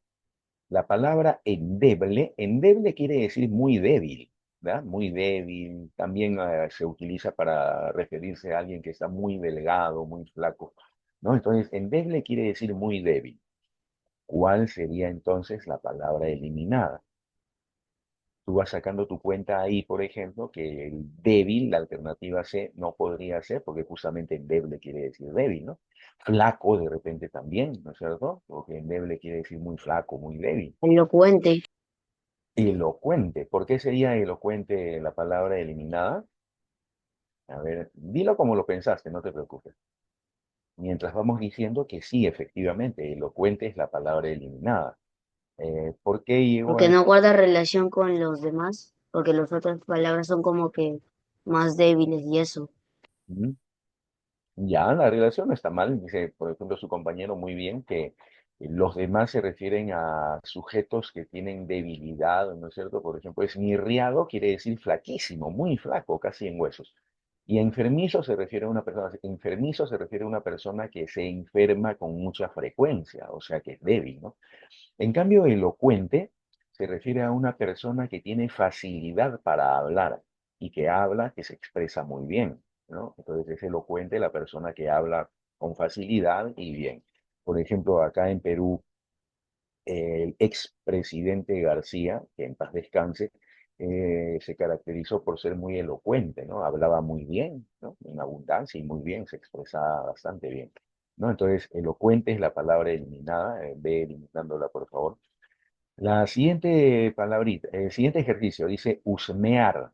la palabra endeble, endeble quiere decir muy débil, ¿verdad? Muy débil. También se utiliza para referirse a alguien que está muy delgado, muy flaco, ¿no? Entonces, endeble quiere decir muy débil. ¿Cuál sería entonces la palabra eliminada? Tú vas sacando tu cuenta ahí, por ejemplo, que el débil, la alternativa C, no podría ser, porque justamente endeble quiere decir débil, ¿no? Flaco de repente también, ¿no es cierto? Porque endeble quiere decir muy flaco, muy débil. Elocuente. Elocuente. ¿Por qué sería elocuente la palabra eliminada? A ver, dilo como lo pensaste, no te preocupes. Mientras vamos diciendo que sí, efectivamente, elocuente es la palabra eliminada. ¿Por qué llegó Porque ahí? no guarda relación con los demás. Porque las otras palabras son como que más débiles y eso. Ujú. Ya, la relación no está mal, dice, por ejemplo, su compañero muy bien, que los demás se refieren a sujetos que tienen debilidad, ¿no es cierto? Por ejemplo, esmirriado quiere decir flaquísimo, muy flaco, casi en huesos. Y enfermizo se refiere a una persona, enfermizo se refiere a una persona que se enferma con mucha frecuencia, o sea, que es débil, ¿no? En cambio, elocuente se refiere a una persona que tiene facilidad para hablar y que habla, que se expresa muy bien, ¿no? Entonces es elocuente la persona que habla con facilidad y bien. Por ejemplo, acá en Perú, el expresidente García, que en paz descanse, se caracterizó por ser muy elocuente, ¿no? Hablaba muy bien, ¿no? En abundancia y muy bien, se expresaba bastante bien, ¿no? Entonces, elocuente es la palabra eliminada, ve eliminándola, por favor. La siguiente palabrita, el siguiente ejercicio dice husmear.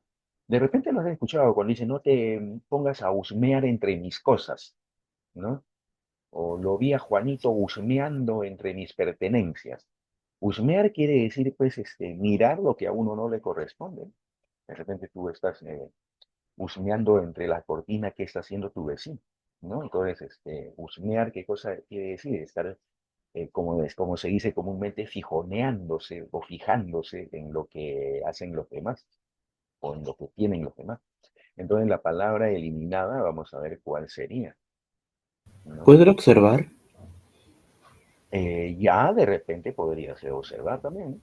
De repente lo has escuchado cuando dice, no te pongas a husmear entre mis cosas, ¿no? O lo vi a Juanito husmeando entre mis pertenencias. Husmear quiere decir, pues, mirar lo que a uno no le corresponde. De repente tú estás husmeando entre la cortina que está haciendo tu vecino, ¿no? Entonces, husmear, ¿qué cosa quiere decir? Estar, como se dice comúnmente, fijoneándose o fijándose en lo que hacen los demás o en lo que tienen los demás. Entonces, la palabra eliminada, vamos a ver cuál sería, ¿no? ¿Poder observar? Ya de repente podría ser observar también,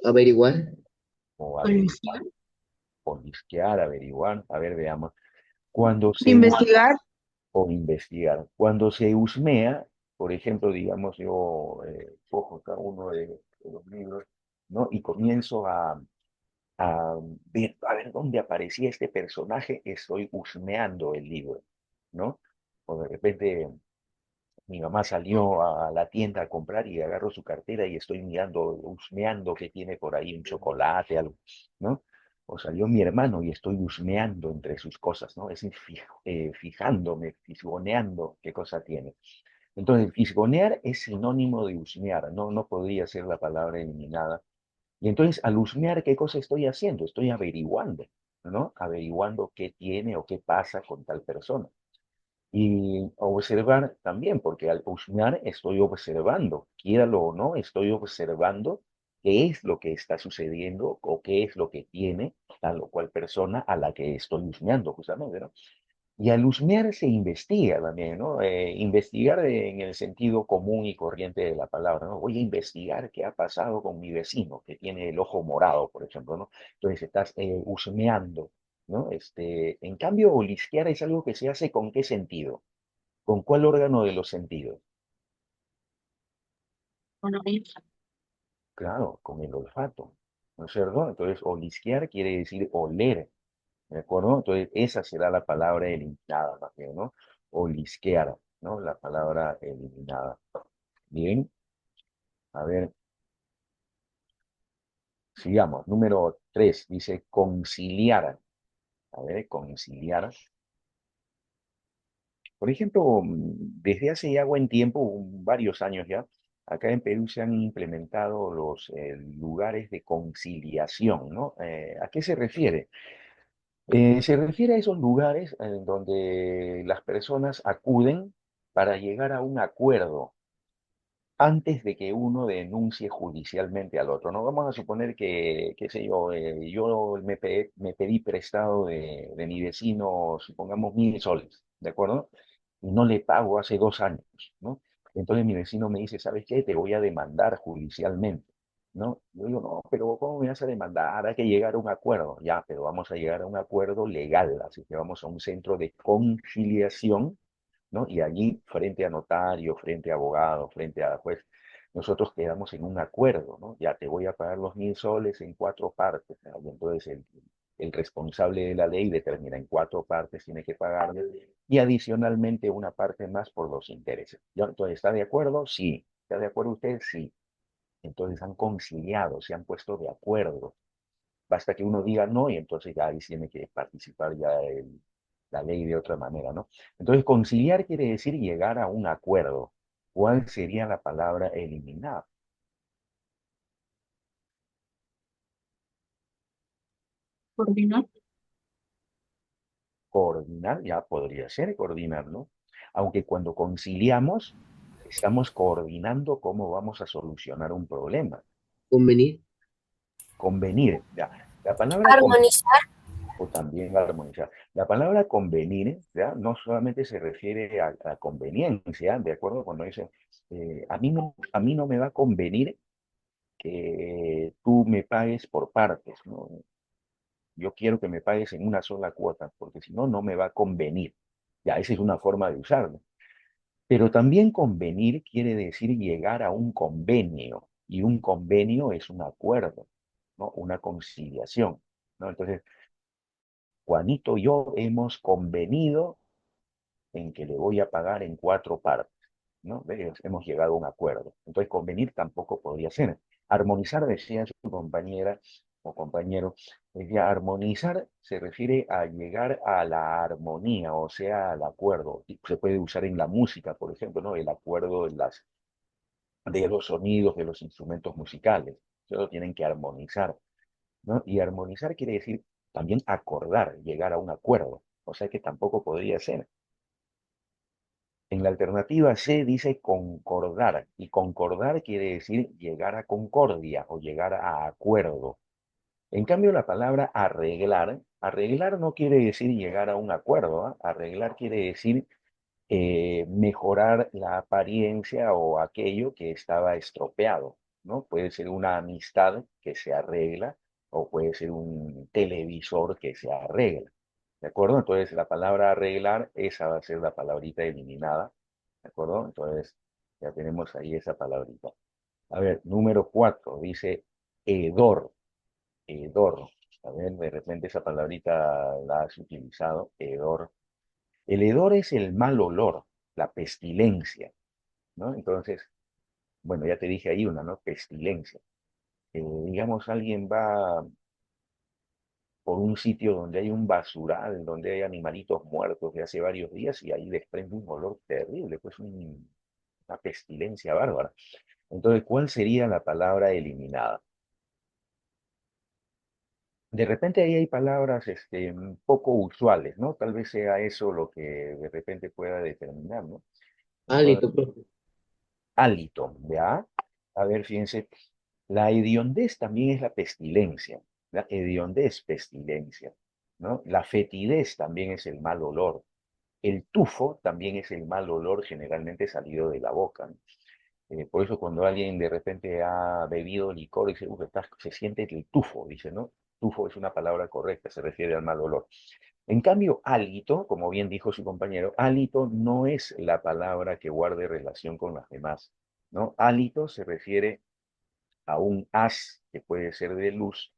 Averiguar. o Policía. averiguar, olisquear, averiguar, a ver, veamos. Cuando se Investigar. o investigar. Cuando se husmea, por ejemplo, digamos, yo cojo cada uno de los libros, ¿no? Y comienzo a ver, a ver dónde aparecía este personaje, estoy husmeando el libro, ¿no? O de repente mi mamá salió a la tienda a comprar y agarro su cartera y estoy mirando, husmeando que tiene por ahí un chocolate, algo, ¿no? O salió mi hermano y estoy husmeando entre sus cosas, ¿no? Es decir, fijándome, fisgoneando qué cosa tiene. Entonces, fisgonear es sinónimo de husmear, ¿no? No podría ser la palabra eliminada. Y entonces, al husmear, ¿qué cosa estoy haciendo? Estoy averiguando, ¿no? Averiguando qué tiene o qué pasa con tal persona. Y observar también, porque al husmear estoy observando, quiéralo o no, estoy observando qué es lo que está sucediendo o qué es lo que tiene tal o cual persona a la que estoy husmeando, justamente, ¿no? Y al husmear se investiga también, ¿no? Investigar en el sentido común y corriente de la palabra, ¿no? Voy a investigar qué ha pasado con mi vecino que tiene el ojo morado, por ejemplo, ¿no? Entonces estás husmeando, ¿no? En cambio, olisquear es algo que se hace con qué sentido, con cuál órgano de los sentidos. Bueno, Claro, con el olfato, ¿no es cierto? Entonces, olisquear quiere decir oler, ¿de acuerdo? Entonces, esa será la palabra eliminada, más bien, ¿no? Olisquear, ¿no? La palabra eliminada. Bien, a ver, sigamos. Número 3 dice conciliar. A ver, conciliar. Por ejemplo, desde hace ya buen tiempo, varios años ya, acá en Perú se han implementado los lugares de conciliación, ¿no? ¿A qué se refiere? Se refiere a esos lugares en donde las personas acuden para llegar a un acuerdo antes de que uno denuncie judicialmente al otro, ¿no? Vamos a suponer que, qué sé yo, yo me pedí prestado de mi vecino, supongamos 1.000 soles, ¿de acuerdo? Y no le pago hace 2 años, ¿no? Entonces mi vecino me dice, ¿sabes qué? Te voy a demandar judicialmente, ¿no? Yo digo, no, pero ¿cómo me vas a demandar? Hay que llegar a un acuerdo. Ya, pero vamos a llegar a un acuerdo legal, así que vamos a un centro de conciliación, ¿no? Y allí, frente a notario, frente a abogado, frente a juez, nosotros quedamos en un acuerdo, ¿no? Ya te voy a pagar los 1.000 soles en 4 partes, ¿no? Y entonces el responsable de la ley determina en 4 partes, tiene que pagarle, y adicionalmente una parte más por los intereses. ¿Ya? Entonces, ¿está de acuerdo? Sí. ¿Está de acuerdo usted? Sí. Entonces han conciliado, se han puesto de acuerdo. Basta que uno diga no y entonces ya ahí tiene que participar ya la ley de otra manera, ¿no? Entonces, conciliar quiere decir llegar a un acuerdo. ¿Cuál sería la palabra eliminar? coordinar. Coordinar, ya podría ser coordinar, ¿no? Aunque cuando conciliamos, estamos coordinando cómo vamos a solucionar un problema. Convenir. Convenir, ya. La palabra Armonizar. o también armonizar. La palabra convenir, ¿ya? No solamente se refiere a conveniencia, ¿de acuerdo? Cuando dice, a mí no me va a convenir que tú me pagues por partes, ¿no? Yo quiero que me pagues en una sola cuota, porque si no, no me va a convenir. Ya, esa es una forma de usarlo. Pero también convenir quiere decir llegar a un convenio, y un convenio es un acuerdo, ¿no? Una conciliación, ¿no? Entonces, Juanito y yo hemos convenido en que le voy a pagar en 4 partes, ¿no? ¿Ves? Hemos llegado a un acuerdo. Entonces, convenir tampoco podría ser. Armonizar, decía su compañera, o compañero, decía, armonizar se refiere a llegar a la armonía, o sea, al acuerdo. Y se puede usar en la música, por ejemplo, ¿no? El acuerdo de los sonidos de los instrumentos musicales. Solo tienen que armonizar, ¿no? Y armonizar quiere decir también acordar, llegar a un acuerdo. O sea que tampoco podría ser. En la alternativa C dice concordar, y concordar quiere decir llegar a concordia o llegar a acuerdo. En cambio, la palabra arreglar, arreglar no quiere decir llegar a un acuerdo, ¿ah? Arreglar quiere decir mejorar la apariencia o aquello que estaba estropeado, ¿no? Puede ser una amistad que se arregla o puede ser un televisor que se arregla, ¿de acuerdo? Entonces, la palabra arreglar, esa va a ser la palabrita eliminada, ¿de acuerdo? Entonces, ya tenemos ahí esa palabrita. A ver, número 4, dice hedor, hedor. A ver, de repente esa palabrita la has utilizado, hedor. El hedor es el mal olor, la pestilencia, ¿no? Entonces, bueno, ya te dije ahí una, ¿no? Pestilencia. Digamos, alguien va por un sitio donde hay un basural, donde hay animalitos muertos de hace varios días y ahí desprende un olor terrible, pues una pestilencia bárbara. Entonces, ¿cuál sería la palabra eliminada? De repente ahí hay palabras poco usuales, ¿no? Tal vez sea eso lo que de repente pueda determinar, ¿no? Hálito, profe. Hálito, ¿ya? A ver, fíjense, la hediondez también es la pestilencia, la hediondez, pestilencia, ¿no? La fetidez también es el mal olor, el tufo también es el mal olor generalmente salido de la boca, ¿no? Por eso cuando alguien de repente ha bebido licor y dice, "Uf, se siente el tufo", dice, ¿no? Tufo es una palabra correcta, se refiere al mal olor. En cambio, hálito, como bien dijo su compañero, hálito no es la palabra que guarde relación con las demás, ¿no? Hálito se refiere a un haz que puede ser de luz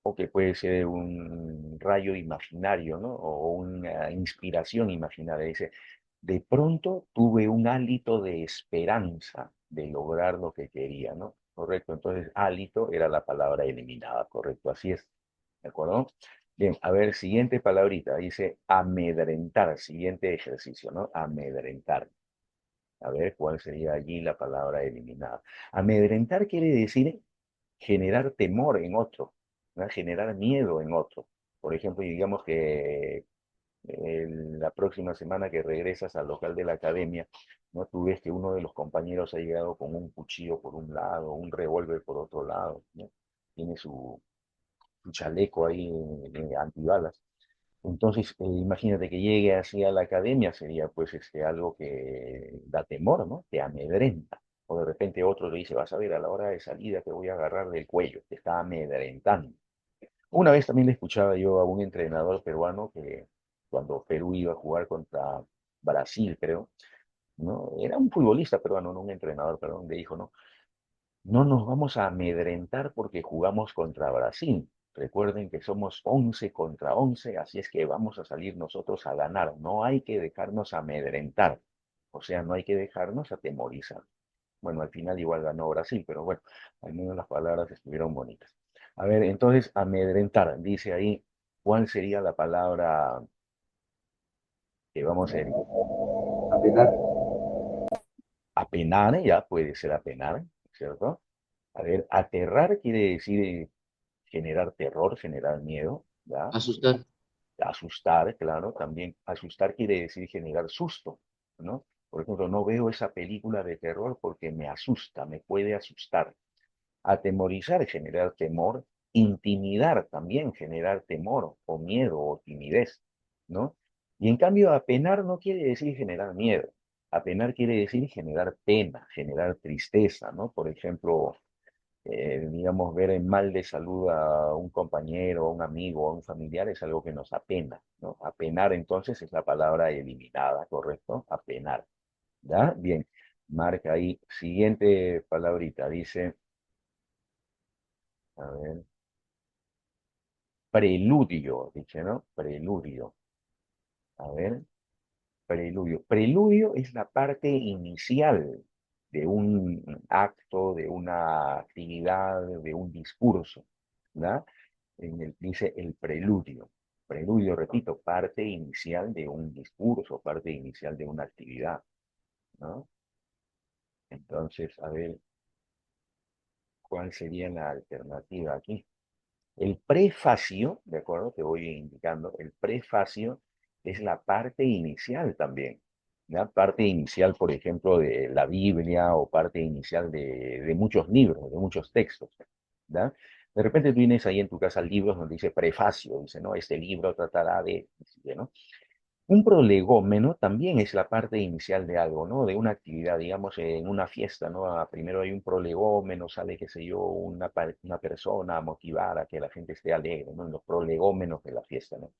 o que puede ser un rayo imaginario, ¿no? O una inspiración imaginaria. Dice, de pronto tuve un hálito de esperanza de lograr lo que quería, ¿no? Correcto, entonces hálito era la palabra eliminada, correcto, así es, ¿de acuerdo? Bien, a ver, siguiente palabrita, dice amedrentar, siguiente ejercicio, ¿no? Amedrentar. A ver, ¿cuál sería allí la palabra eliminada? Amedrentar quiere decir generar temor en otro, ¿no? Generar miedo en otro. Por ejemplo, digamos que la próxima semana que regresas al local de la academia, ¿no? Tú ves que uno de los compañeros ha llegado con un cuchillo por un lado, un revólver por otro lado, ¿no? Tiene su chaleco ahí antibalas. Entonces, imagínate que llegue así a la academia, sería pues algo que da temor, ¿no? Te amedrenta. O de repente otro le dice, vas a ver, a la hora de salida te voy a agarrar del cuello, te está amedrentando. Una vez también le escuchaba yo a un entrenador peruano que cuando Perú iba a jugar contra Brasil, creo, ¿no? Era un futbolista peruano, no un entrenador, perdón, le dijo, ¿no? No nos vamos a amedrentar porque jugamos contra Brasil. Recuerden que somos 11 contra 11, así es que vamos a salir nosotros a ganar. No hay que dejarnos amedrentar. O sea, no hay que dejarnos atemorizar. Bueno, al final igual ganó Brasil, pero bueno, al menos las palabras estuvieron bonitas. A ver, entonces, amedrentar, dice ahí, ¿cuál sería la palabra que vamos a elegir? Apenar. Apenar, ya puede ser apenar, ¿cierto? A ver, aterrar quiere decir generar terror, generar miedo, ¿ya? Asustar. Asustar, claro, también asustar quiere decir generar susto, ¿no? Por ejemplo, no veo esa película de terror porque me asusta, me puede asustar. Atemorizar, generar temor. Intimidar también, generar temor o miedo o timidez, ¿no? Y en cambio, apenar no quiere decir generar miedo. Apenar quiere decir generar pena, generar tristeza, ¿no? Por ejemplo, digamos, ver en mal de salud a un compañero, a un amigo, a un familiar es algo que nos apena, ¿no? Apenar entonces es la palabra eliminada, ¿correcto? Apenar, ¿ya? Bien, marca ahí. Siguiente palabrita, dice, a ver, preludio, dice, ¿no? Preludio. A ver, preludio. Preludio es la parte inicial de un acto, de una actividad, de un discurso. ¿verdad? Dice el preludio. Preludio, repito, parte inicial de un discurso, parte inicial de una actividad, ¿no? Entonces, a ver, ¿cuál sería la alternativa aquí? El prefacio, ¿de acuerdo? Te voy indicando, el prefacio es la parte inicial también, ¿ya? Parte inicial, por ejemplo, de la Biblia o parte inicial de muchos libros, de muchos textos, ¿ya? De repente tú tienes ahí en tu casa libros donde dice prefacio, dice, ¿no? Este libro tratará de, ¿no? Un prolegómeno también es la parte inicial de algo, ¿no? De una actividad, digamos, en una fiesta, ¿no? Primero hay un prolegómeno, sale, qué sé yo, una persona a motivar a que la gente esté alegre, ¿no? En los prolegómenos de la fiesta, ¿no?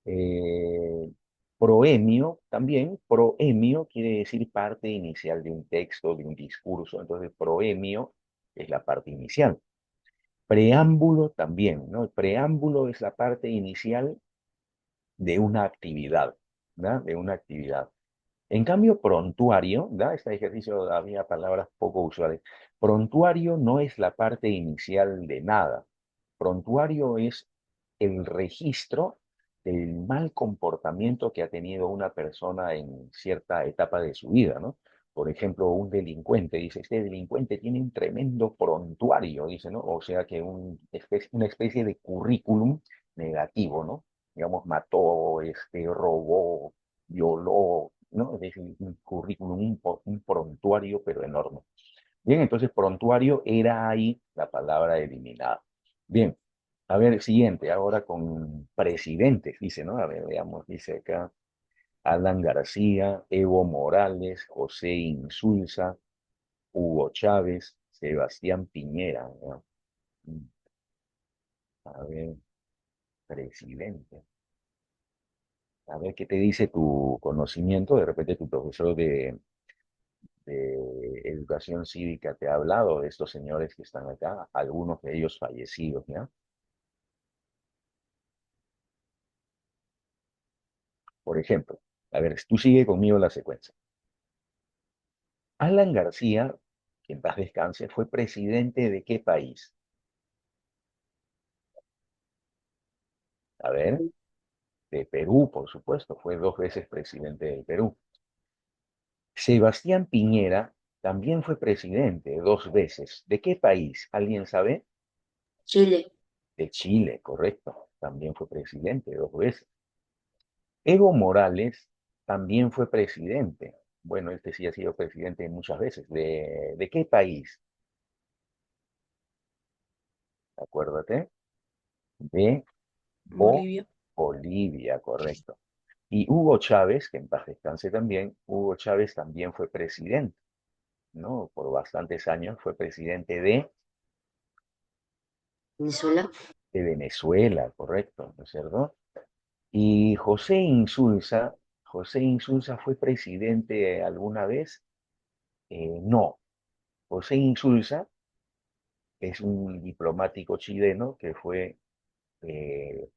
Eh, proemio también, proemio quiere decir parte inicial de un texto, de un discurso, entonces proemio es la parte inicial. Preámbulo también, ¿no? El preámbulo es la parte inicial de una actividad, ¿verdad? De una actividad. En cambio, prontuario, ¿verdad? Este ejercicio había palabras poco usuales. Prontuario no es la parte inicial de nada. Prontuario es el registro del mal comportamiento que ha tenido una persona en cierta etapa de su vida, ¿no? Por ejemplo, un delincuente, dice, este delincuente tiene un tremendo prontuario, dice, ¿no? O sea que una especie de currículum negativo, ¿no? Digamos, mató, robó, violó, ¿no? Es decir, un currículum, un prontuario, pero enorme. Bien, entonces prontuario era ahí la palabra eliminada. Bien, a ver, siguiente, ahora con presidentes, dice, ¿no? A ver, veamos, dice acá, Alan García, Evo Morales, José Insulza, Hugo Chávez, Sebastián Piñera, ¿no? A ver, presidente. A ver qué te dice tu conocimiento, de repente tu profesor de educación cívica te ha hablado de estos señores que están acá, algunos de ellos fallecidos, ¿ya? Por ejemplo, a ver, tú sigue conmigo la secuencia. Alan García, que en paz descanse, fue presidente de qué país? A ver, de Perú, por supuesto, fue 2 veces presidente del Perú. Sebastián Piñera también fue presidente 2 veces. ¿De qué país? ¿Alguien sabe? Chile. De Chile, correcto. También fue presidente 2 veces. Evo Morales también fue presidente. Bueno, este sí ha sido presidente muchas veces. ¿De qué país? Acuérdate. De Bolivia. Bolivia, correcto. Y Hugo Chávez, que en paz descanse también, Hugo Chávez también fue presidente, ¿no? Por bastantes años fue presidente Venezuela. de Venezuela, correcto, ¿no es cierto? Y José Insulza fue presidente alguna vez. No, José Insulza es un diplomático chileno que fue eh,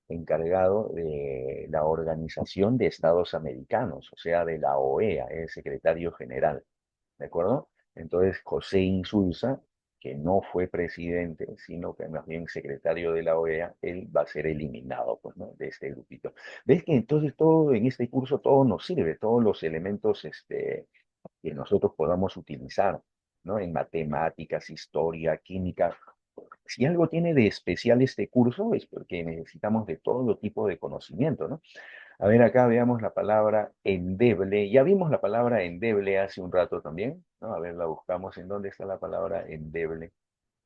encargado de la Organización de Estados Americanos, o sea, de la OEA, es secretario general, ¿de acuerdo? Entonces, José Insulza, que no fue presidente, sino que más bien secretario de la OEA, él va a ser eliminado, pues, ¿no? De este grupito. ¿Ves que entonces todo en este curso, todo nos sirve, todos los elementos que nosotros podamos utilizar, ¿no? En matemáticas, historia, química. Si algo tiene de especial este curso es porque necesitamos de todo tipo de conocimiento, ¿no? A ver, acá veamos la palabra endeble. Ya vimos la palabra endeble hace un rato también, ¿no? A ver, la buscamos. ¿En dónde está la palabra endeble?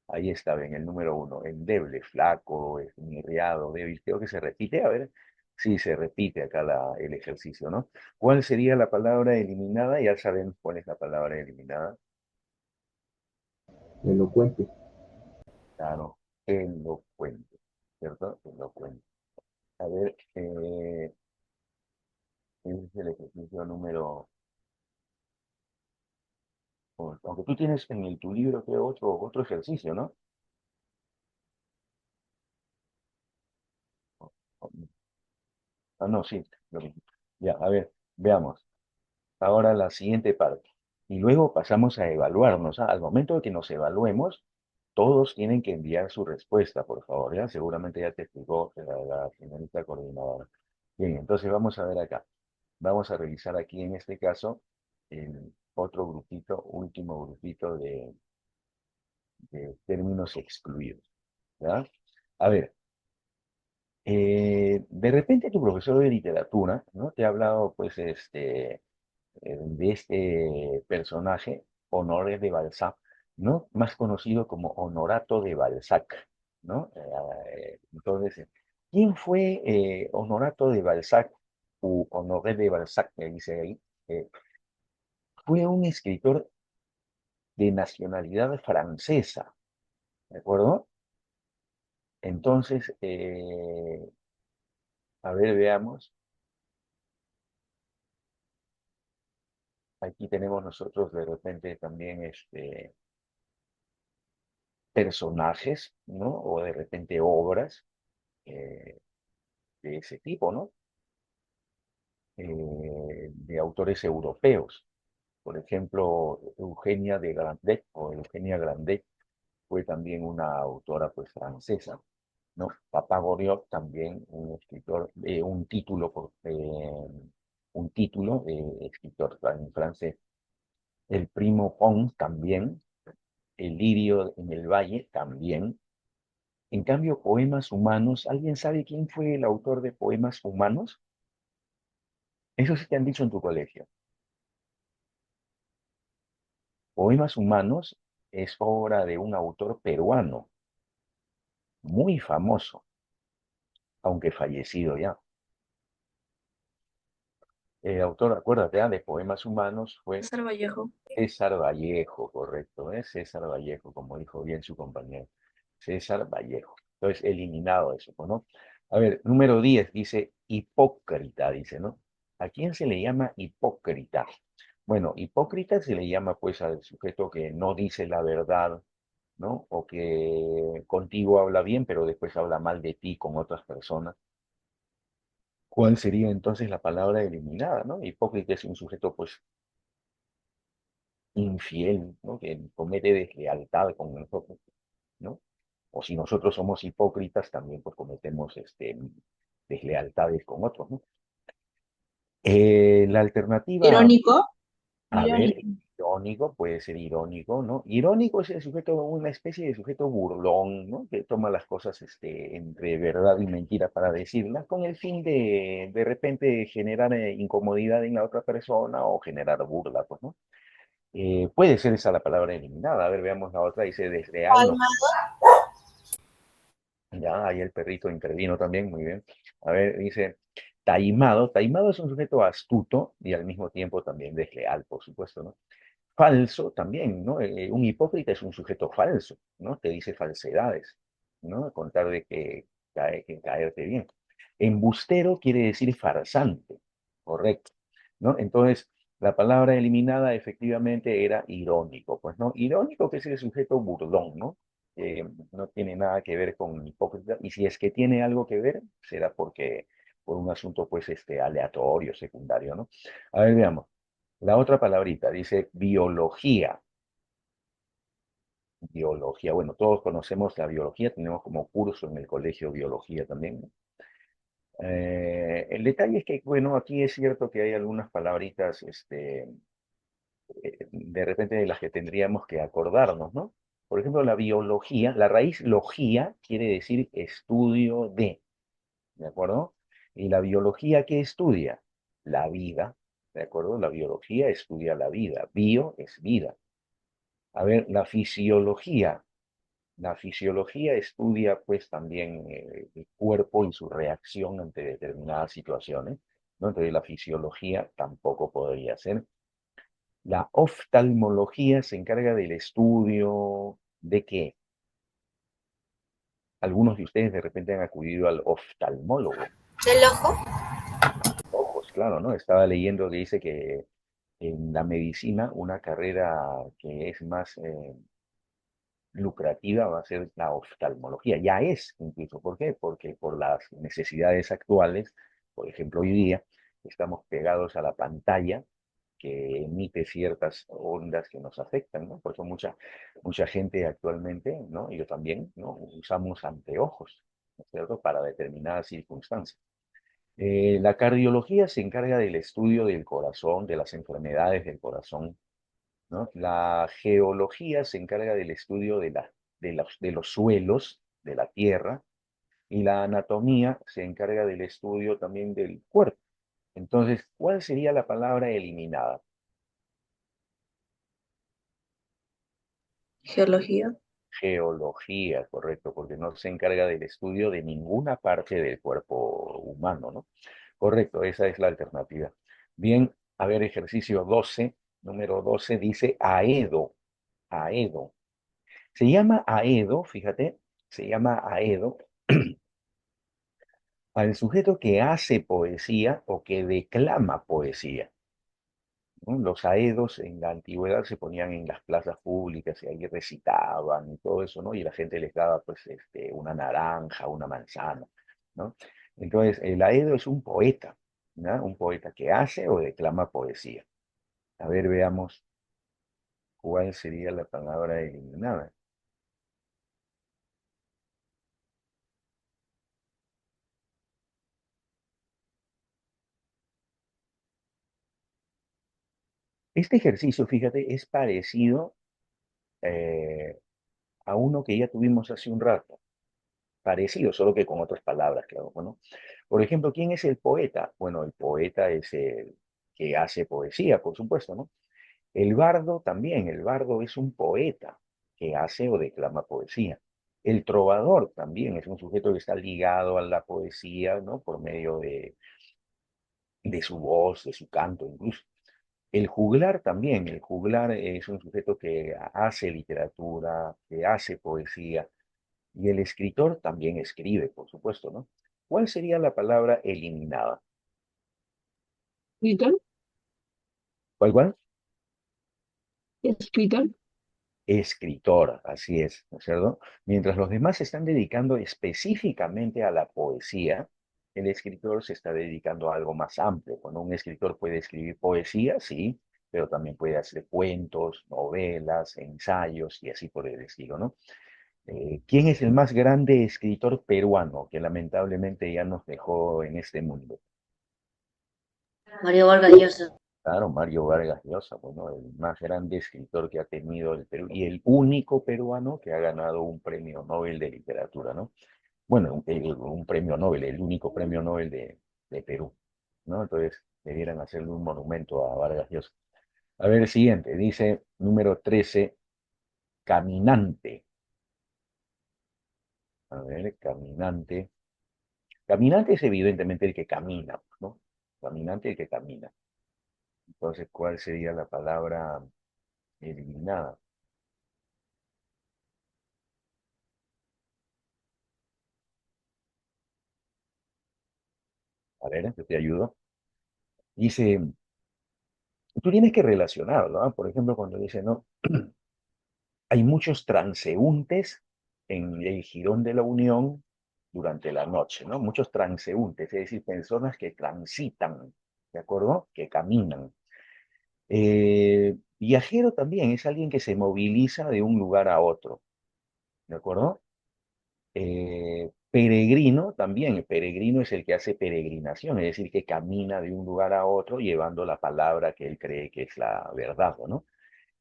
Ahí está, en el número 1. Endeble, flaco, esmirriado, débil. Creo que se repite. A ver, sí, se repite acá el ejercicio, ¿no? ¿Cuál sería la palabra eliminada? Ya sabemos cuál es la palabra eliminada. Elocuente. Claro, elocuente, ¿cierto? Elocuente. A ver, ese es el ejercicio número. Aunque tú tienes en tu libro, creo, otro ejercicio, ¿no? Ah, no, sí, lo mismo. Ya, a ver, veamos. Ahora la siguiente parte. Y luego pasamos a evaluarnos. ¿Ah? Al momento de que nos evaluemos, Todos tienen que enviar su respuesta, por favor, ¿ya? Seguramente ya te explicó la señorita coordinadora. Bien, entonces vamos a ver acá. Vamos a revisar aquí en este caso el otro grupito, último grupito de términos excluidos, ¿ya? A ver, de repente tu profesor de literatura, ¿no? Te ha hablado, pues, de este personaje, Honoré de Balzac, ¿no? Más conocido como Honorato de Balzac, ¿no? Entonces, ¿quién fue Honorato de Balzac o Honoré de Balzac, me dice ahí? Fue un escritor de nacionalidad francesa, ¿de acuerdo? Entonces, a ver, veamos. Aquí tenemos nosotros de repente también personajes, ¿no? O de repente obras eh, de ese tipo, ¿no? De autores europeos. Por ejemplo, Eugenia de Grandet o Eugenia Grandet fue también una autora pues francesa, ¿no? Papá Goriot también un escritor, un título de escritor en francés. El primo Pons también, el lirio en el valle también. En cambio, poemas humanos, ¿alguien sabe quién fue el autor de poemas humanos? Eso sí te han dicho en tu colegio. Poemas humanos es obra de un autor peruano, muy famoso, aunque fallecido ya. El autor, acuérdate, de Poemas Humanos fue César Vallejo. César Vallejo, correcto, ¿eh? César Vallejo, como dijo bien su compañero. César Vallejo. Entonces, eliminado eso, pues, ¿no? A ver, número 10 dice hipócrita, dice, ¿no? ¿A quién se le llama hipócrita? Bueno, hipócrita se le llama pues al sujeto que no dice la verdad, ¿no? O que contigo habla bien, pero después habla mal de ti con otras personas. ¿Cuál sería entonces la palabra eliminada, ¿no? Hipócrita es un sujeto pues infiel, ¿no? Que comete deslealtad con nosotros, ¿no? O si nosotros somos hipócritas, también pues cometemos deslealtades con otros, ¿no? La alternativa, Irónico. a ver, Irónico. irónico, puede ser irónico, ¿no? Irónico es el sujeto, una especie de sujeto burlón, ¿no? Que toma las cosas entre verdad y mentira para decirlas, con el fin de repente generar incomodidad en la otra persona o generar burla, pues, ¿no? Puede ser esa la palabra eliminada. A ver, veamos la otra. Dice desleal, no. Ya, ahí el perrito intervino también, muy bien. A ver, dice taimado. Taimado es un sujeto astuto y al mismo tiempo también desleal, por supuesto, ¿no? Falso también, ¿no? Un hipócrita es un sujeto falso, ¿no? Te dice falsedades, ¿no? A contar de que caerte bien. Embustero quiere decir farsante, correcto, ¿no? Entonces, la palabra eliminada efectivamente era irónico, pues, ¿no? Irónico que es el sujeto burlón, ¿no? No tiene nada que ver con hipócrita, y si es que tiene algo que ver, será porque por un asunto, pues, aleatorio, secundario, ¿no? A ver, veamos. La otra palabrita dice biología. Biología. Bueno, todos conocemos la biología, tenemos como curso en el colegio biología también, ¿no? El detalle es que, bueno, aquí es cierto que hay algunas palabritas, de repente de las que tendríamos que acordarnos, ¿no? Por ejemplo, la biología, la raíz logía quiere decir estudio ¿de acuerdo? ¿Y la biología qué estudia? La vida, ¿de acuerdo? La biología estudia la vida, bio es vida. A ver, la fisiología. La fisiología estudia pues también el cuerpo y su reacción ante determinadas situaciones, ¿no? Entonces la fisiología tampoco podría ser. La oftalmología se encarga del estudio de qué. Algunos de ustedes de repente han acudido al oftalmólogo. ¿Del ojo? Ojos, claro, ¿no? Estaba leyendo que dice que en la medicina una carrera que es más lucrativa va a ser la oftalmología. Ya es incluso. ¿Por qué? Porque por las necesidades actuales, por ejemplo, hoy día estamos pegados a la pantalla que emite ciertas ondas que nos afectan, ¿no? Por eso mucha gente actualmente, ¿no? Y yo también, ¿no? Usamos anteojos, ¿no es cierto? Para determinadas circunstancias. La cardiología se encarga del estudio del corazón, de las enfermedades del corazón, ¿no? La geología se encarga del estudio de los suelos de la tierra y la anatomía se encarga del estudio también del cuerpo. Entonces, ¿cuál sería la palabra eliminada? Geología. Geología, correcto, porque no se encarga del estudio de ninguna parte del cuerpo humano, ¿no? Correcto, esa es la alternativa. Bien, a ver, ejercicio 12, número 12 dice Aedo, Aedo. Se llama Aedo, fíjate, se llama Aedo al sujeto que hace poesía o que declama poesía, ¿no? Los aedos en la antigüedad se ponían en las plazas públicas y ahí recitaban y todo eso, ¿no? Y la gente les daba, pues, una naranja, una manzana, ¿no? Entonces, el aedo es un poeta, ¿no? Un poeta que hace o declama poesía. A ver, veamos cuál sería la palabra eliminada. Este ejercicio, fíjate, es parecido eh, a uno que ya tuvimos hace un rato. Parecido, solo que con otras palabras, claro. Bueno, por ejemplo, ¿quién es el poeta? Bueno, el poeta es el que hace poesía, por supuesto, ¿no? El bardo también, el bardo es un poeta que hace o declama poesía. El trovador también es un sujeto que está ligado a la poesía, ¿no? Por medio de su voz, de su canto incluso. El juglar también, el juglar es un sujeto que hace literatura, que hace poesía, y el escritor también escribe, por supuesto, ¿no? ¿Cuál sería la palabra eliminada? Escritor, ¿Cuál? escritor. Escritor, así es, ¿no es cierto? Mientras los demás se están dedicando específicamente a la poesía, el escritor se está dedicando a algo más amplio. Cuando un escritor puede escribir poesía, sí, pero también puede hacer cuentos, novelas, ensayos y así por el estilo, ¿no? ¿Quién es el más grande escritor peruano que lamentablemente ya nos dejó en este mundo? Mario Vargas Llosa. Claro, Mario Vargas Llosa, bueno, el más grande escritor que ha tenido el Perú y el único peruano que ha ganado un premio Nobel de literatura, ¿no? Bueno, un premio Nobel, el único premio Nobel de Perú, ¿no? Entonces, debieran hacerle un monumento a Vargas Llosa. A ver, el siguiente, dice número 13, caminante. A ver, caminante. Caminante es evidentemente el que camina, ¿no? Caminante el que camina. Entonces, ¿cuál sería la palabra eliminada? A ver, yo te ayudo. Dice, tú tienes que relacionarlo, ¿no? Por ejemplo, cuando dice, no, hay muchos transeúntes en el Jirón de la Unión durante la noche, ¿no? Muchos transeúntes, es decir, personas que transitan, ¿de acuerdo? Que caminan. Viajero también es alguien que se moviliza de un lugar a otro, ¿de acuerdo? Peregrino también, el peregrino es el que hace peregrinación, es decir, que camina de un lugar a otro llevando la palabra que él cree que es la verdad, ¿no?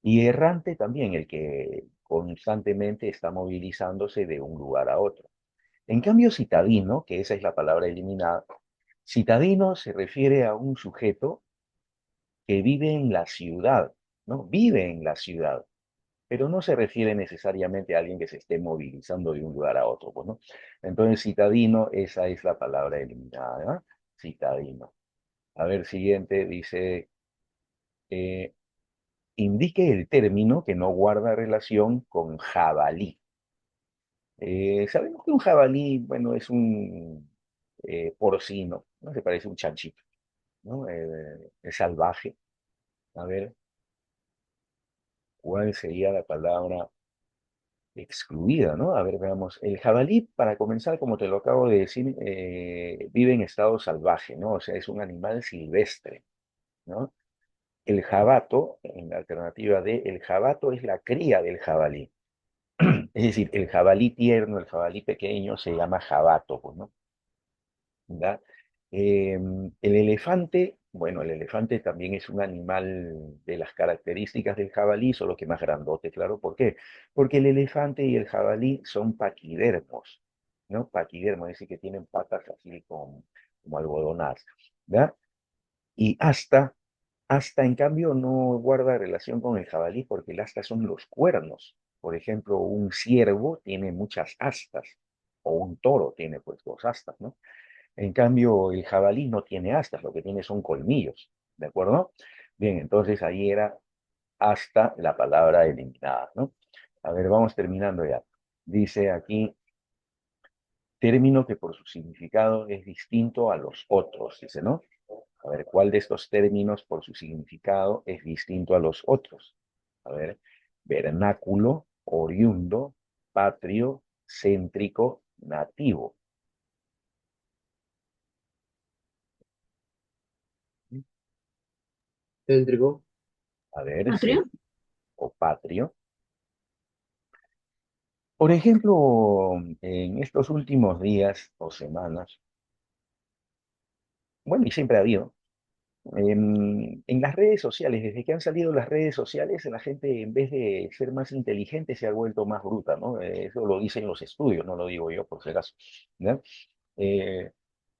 Y errante también, el que constantemente está movilizándose de un lugar a otro. En cambio, citadino, que esa es la palabra eliminada, citadino se refiere a un sujeto que vive en la ciudad, ¿no? Vive en la ciudad, pero no se refiere necesariamente a alguien que se esté movilizando de un lugar a otro, pues, ¿no? Entonces, citadino, esa es la palabra eliminada, ¿no? Citadino. A ver, siguiente, dice, eh, indique el término que no guarda relación con jabalí. Sabemos que un jabalí, bueno, es un porcino, ¿no? Se parece a un chanchito, ¿no? Es salvaje. A ver, ¿cuál sería la palabra excluida, ¿no? A ver, veamos. El jabalí, para comenzar, como te lo acabo de decir, vive en estado salvaje, ¿no? O sea, es un animal silvestre, ¿no? el jabato, en la alternativa D, el jabato es la cría del jabalí. Es decir, el jabalí tierno, el jabalí pequeño se llama jabato, pues, ¿no? ¿Ya? El elefante, bueno, el elefante también es un animal de las características del jabalí, solo que más grandote, claro. ¿Por qué? Porque el elefante y el jabalí son paquidermos, ¿no? Paquidermos, es decir, que tienen patas así como algodonadas, ¿ya? Y hasta en cambio no guarda relación con el jabalí porque el asta son los cuernos. Por ejemplo, un ciervo tiene muchas astas, o un toro tiene pues dos astas, ¿no? En cambio, el jabalí no tiene astas, lo que tiene son colmillos, ¿de acuerdo? Bien, entonces ahí era hasta la palabra eliminada, ¿no? A ver, vamos terminando ya. Dice aquí, término que por su significado es distinto a los otros, dice, ¿no? A ver, ¿cuál de estos términos por su significado es distinto a los otros? A ver, vernáculo, oriundo, patrio, céntrico, nativo. Céntrico. A ver, ¿Patrio? céntrico o patrio. Por ejemplo, en estos últimos días o semanas, bueno, y siempre ha habido, en las redes sociales, desde que han salido las redes sociales, la gente en vez de ser más inteligente se ha vuelto más bruta, ¿no? Eso lo dicen los estudios, no lo digo yo por si acaso, ¿no? Eh,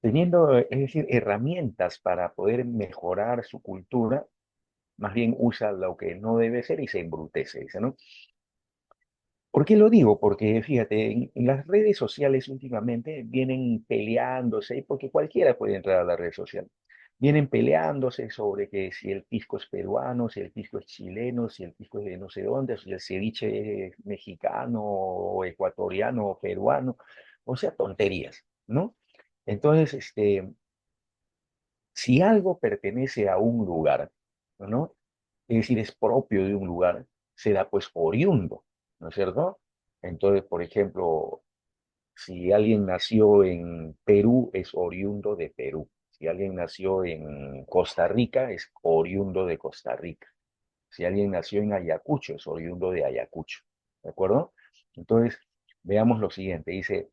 teniendo, es decir, herramientas para poder mejorar su cultura, más bien usa lo que no debe ser y se embrutece, dice, ¿no? ¿Por qué lo digo? Porque fíjate, en las redes sociales últimamente vienen peleándose, porque cualquiera puede entrar a la red social. Vienen peleándose sobre que si el pisco es peruano, si el pisco es chileno, si el pisco es de no sé dónde, si el ceviche es mexicano o ecuatoriano o peruano, o sea, tonterías, ¿no? Entonces, si algo pertenece a un lugar, ¿no? Es decir, es propio de un lugar, será pues oriundo, ¿no es cierto? Entonces, por ejemplo, si alguien nació en Perú, es oriundo de Perú. Si alguien nació en Costa Rica, es oriundo de Costa Rica. Si alguien nació en Ayacucho, es oriundo de Ayacucho. ¿De acuerdo? Entonces, veamos lo siguiente. Dice,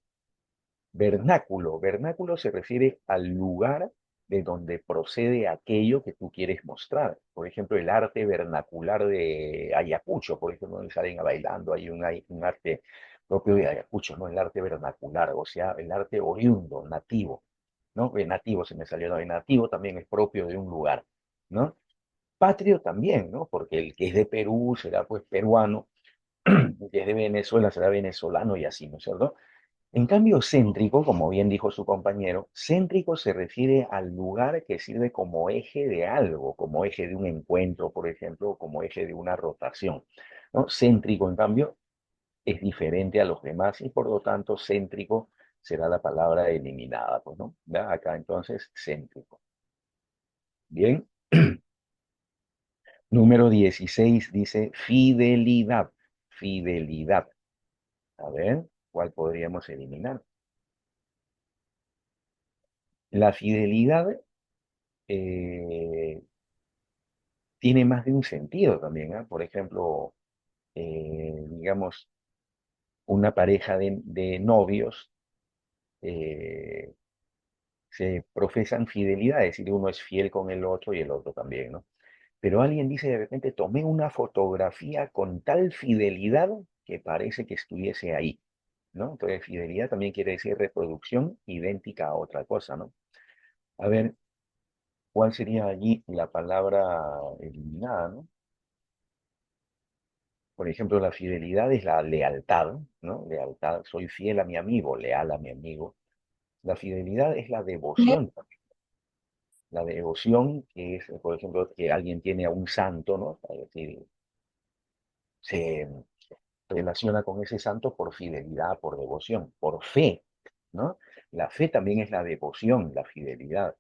vernáculo. Vernáculo se refiere al lugar de donde procede aquello que tú quieres mostrar. Por ejemplo, el arte vernacular de Ayacucho, por ejemplo, donde salen bailando, hay un arte propio de Ayacucho, ¿no? El arte vernacular, o sea, el arte oriundo, nativo, ¿no? Nativo se me salió, ¿no? El nativo también es propio de un lugar, ¿no? Patrio también, ¿no? Porque el que es de Perú será pues peruano, el que es de Venezuela será venezolano y así, ¿no es cierto? En cambio, céntrico, como bien dijo su compañero, céntrico se refiere al lugar que sirve como eje de algo, como eje de un encuentro, por ejemplo, o como eje de una rotación, ¿no? Céntrico, en cambio, es diferente a los demás y por lo tanto céntrico será la palabra eliminada, pues, ¿no? ¿Ya? Acá entonces, céntrico. Bien. Número 16 dice fidelidad. Fidelidad. A ver, ¿cuál podríamos eliminar? La fidelidad eh, tiene más de un sentido también, ¿ah? Por ejemplo, digamos, una pareja de novios eh, se profesan fidelidad, es decir, uno es fiel con el otro y el otro también, ¿no? Pero alguien dice de repente, tomé una fotografía con tal fidelidad que parece que estuviese ahí, ¿no? Entonces, fidelidad también quiere decir reproducción idéntica a otra cosa, ¿no? A ver, ¿cuál sería allí la palabra eliminada, ¿no? Por ejemplo, la fidelidad es la lealtad, ¿no? Lealtad, soy fiel a mi amigo, leal a mi amigo. La fidelidad es la devoción. La devoción que es, por ejemplo, que alguien tiene a un santo, ¿no? Es decir, se relaciona con ese santo por fidelidad, por devoción, por fe, ¿no? La fe también es la devoción, la fidelidad.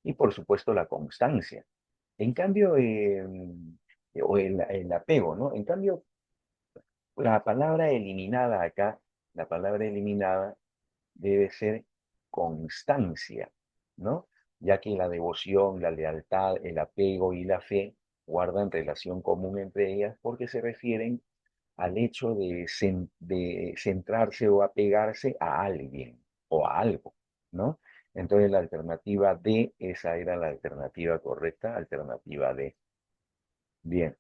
Y por supuesto la constancia. En cambio, o el apego, ¿no? En cambio, la palabra eliminada acá, la palabra eliminada debe ser constancia, ¿no? Ya que la devoción, la lealtad, el apego y la fe guardan relación común entre ellas porque se refieren al hecho de centrarse o apegarse a alguien o a algo, ¿no? Entonces la alternativa D, esa era la alternativa correcta, alternativa D. Bien,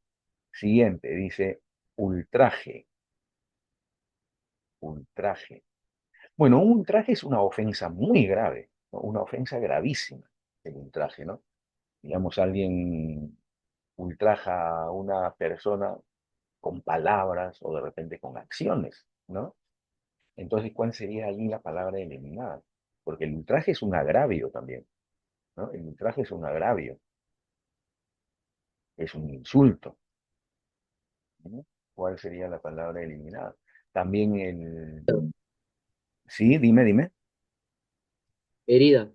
siguiente, dice ultraje, ultraje. Bueno, un ultraje es una ofensa muy grave, ¿no? Una ofensa gravísima, el ultraje, ¿no? Digamos, alguien ultraja a una persona con palabras o de repente con acciones, ¿no? Entonces, ¿cuál sería allí la palabra eliminada? Porque el ultraje es un agravio también, ¿no? El ultraje es un agravio, es un insulto, ¿no? ¿Cuál sería la palabra eliminada? También el... Sí, dime. Herida.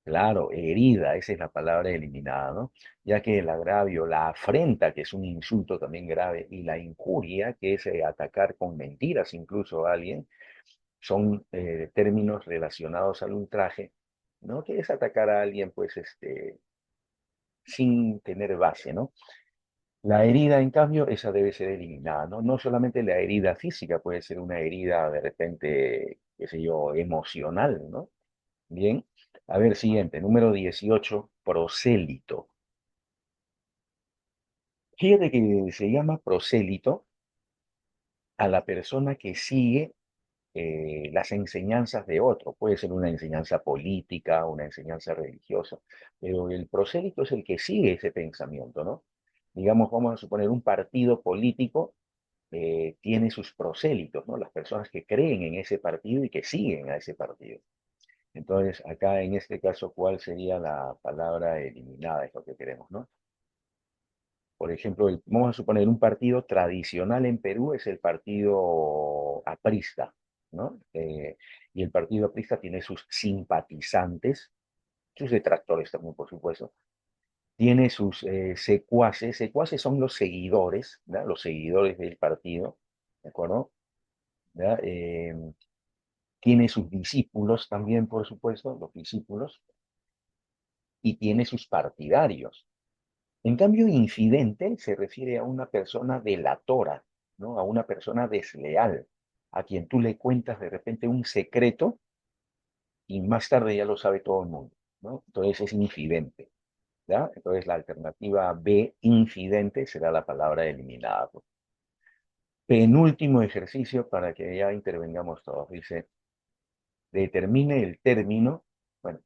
Claro, herida, esa es la palabra eliminada, ¿no? Ya que el agravio, la afrenta, que es un insulto también grave, y la injuria, que es atacar con mentiras incluso a alguien, son términos relacionados al ultraje, ¿no? Que es atacar a alguien, pues, sin tener base, ¿no? La herida, en cambio, esa debe ser eliminada, ¿no? No solamente la herida física, puede ser una herida de repente, qué sé yo, emocional, ¿no? Bien. A ver, siguiente, número 18, prosélito. Fíjate que se llama prosélito a la persona que sigue las enseñanzas de otro. Puede ser una enseñanza política, una enseñanza religiosa, pero el prosélito es el que sigue ese pensamiento, ¿no? Digamos, vamos a suponer un partido político tiene sus prosélitos, ¿no? Las personas que creen en ese partido y que siguen a ese partido. Entonces, acá en este caso, ¿cuál sería la palabra eliminada? Es lo que queremos, ¿no? Por ejemplo, vamos a suponer un partido tradicional en Perú es el partido aprista, ¿no? Y el partido aprista tiene sus simpatizantes, sus detractores también, por supuesto. Tiene sus secuaces, secuaces son los seguidores, ¿verdad? Los seguidores del partido, ¿de acuerdo? ¿Verdad? Tiene sus discípulos también, por supuesto, los discípulos, y tiene sus partidarios. En cambio, infidente se refiere a una persona delatora, ¿no? A una persona desleal, a quien tú le cuentas de repente un secreto y más tarde ya lo sabe todo el mundo, ¿no? Entonces es infidente, ¿ya? Entonces la alternativa B, infidente, será la palabra eliminada, pues. Penúltimo ejercicio para que ya intervengamos todos. Dice, determine el término, bueno,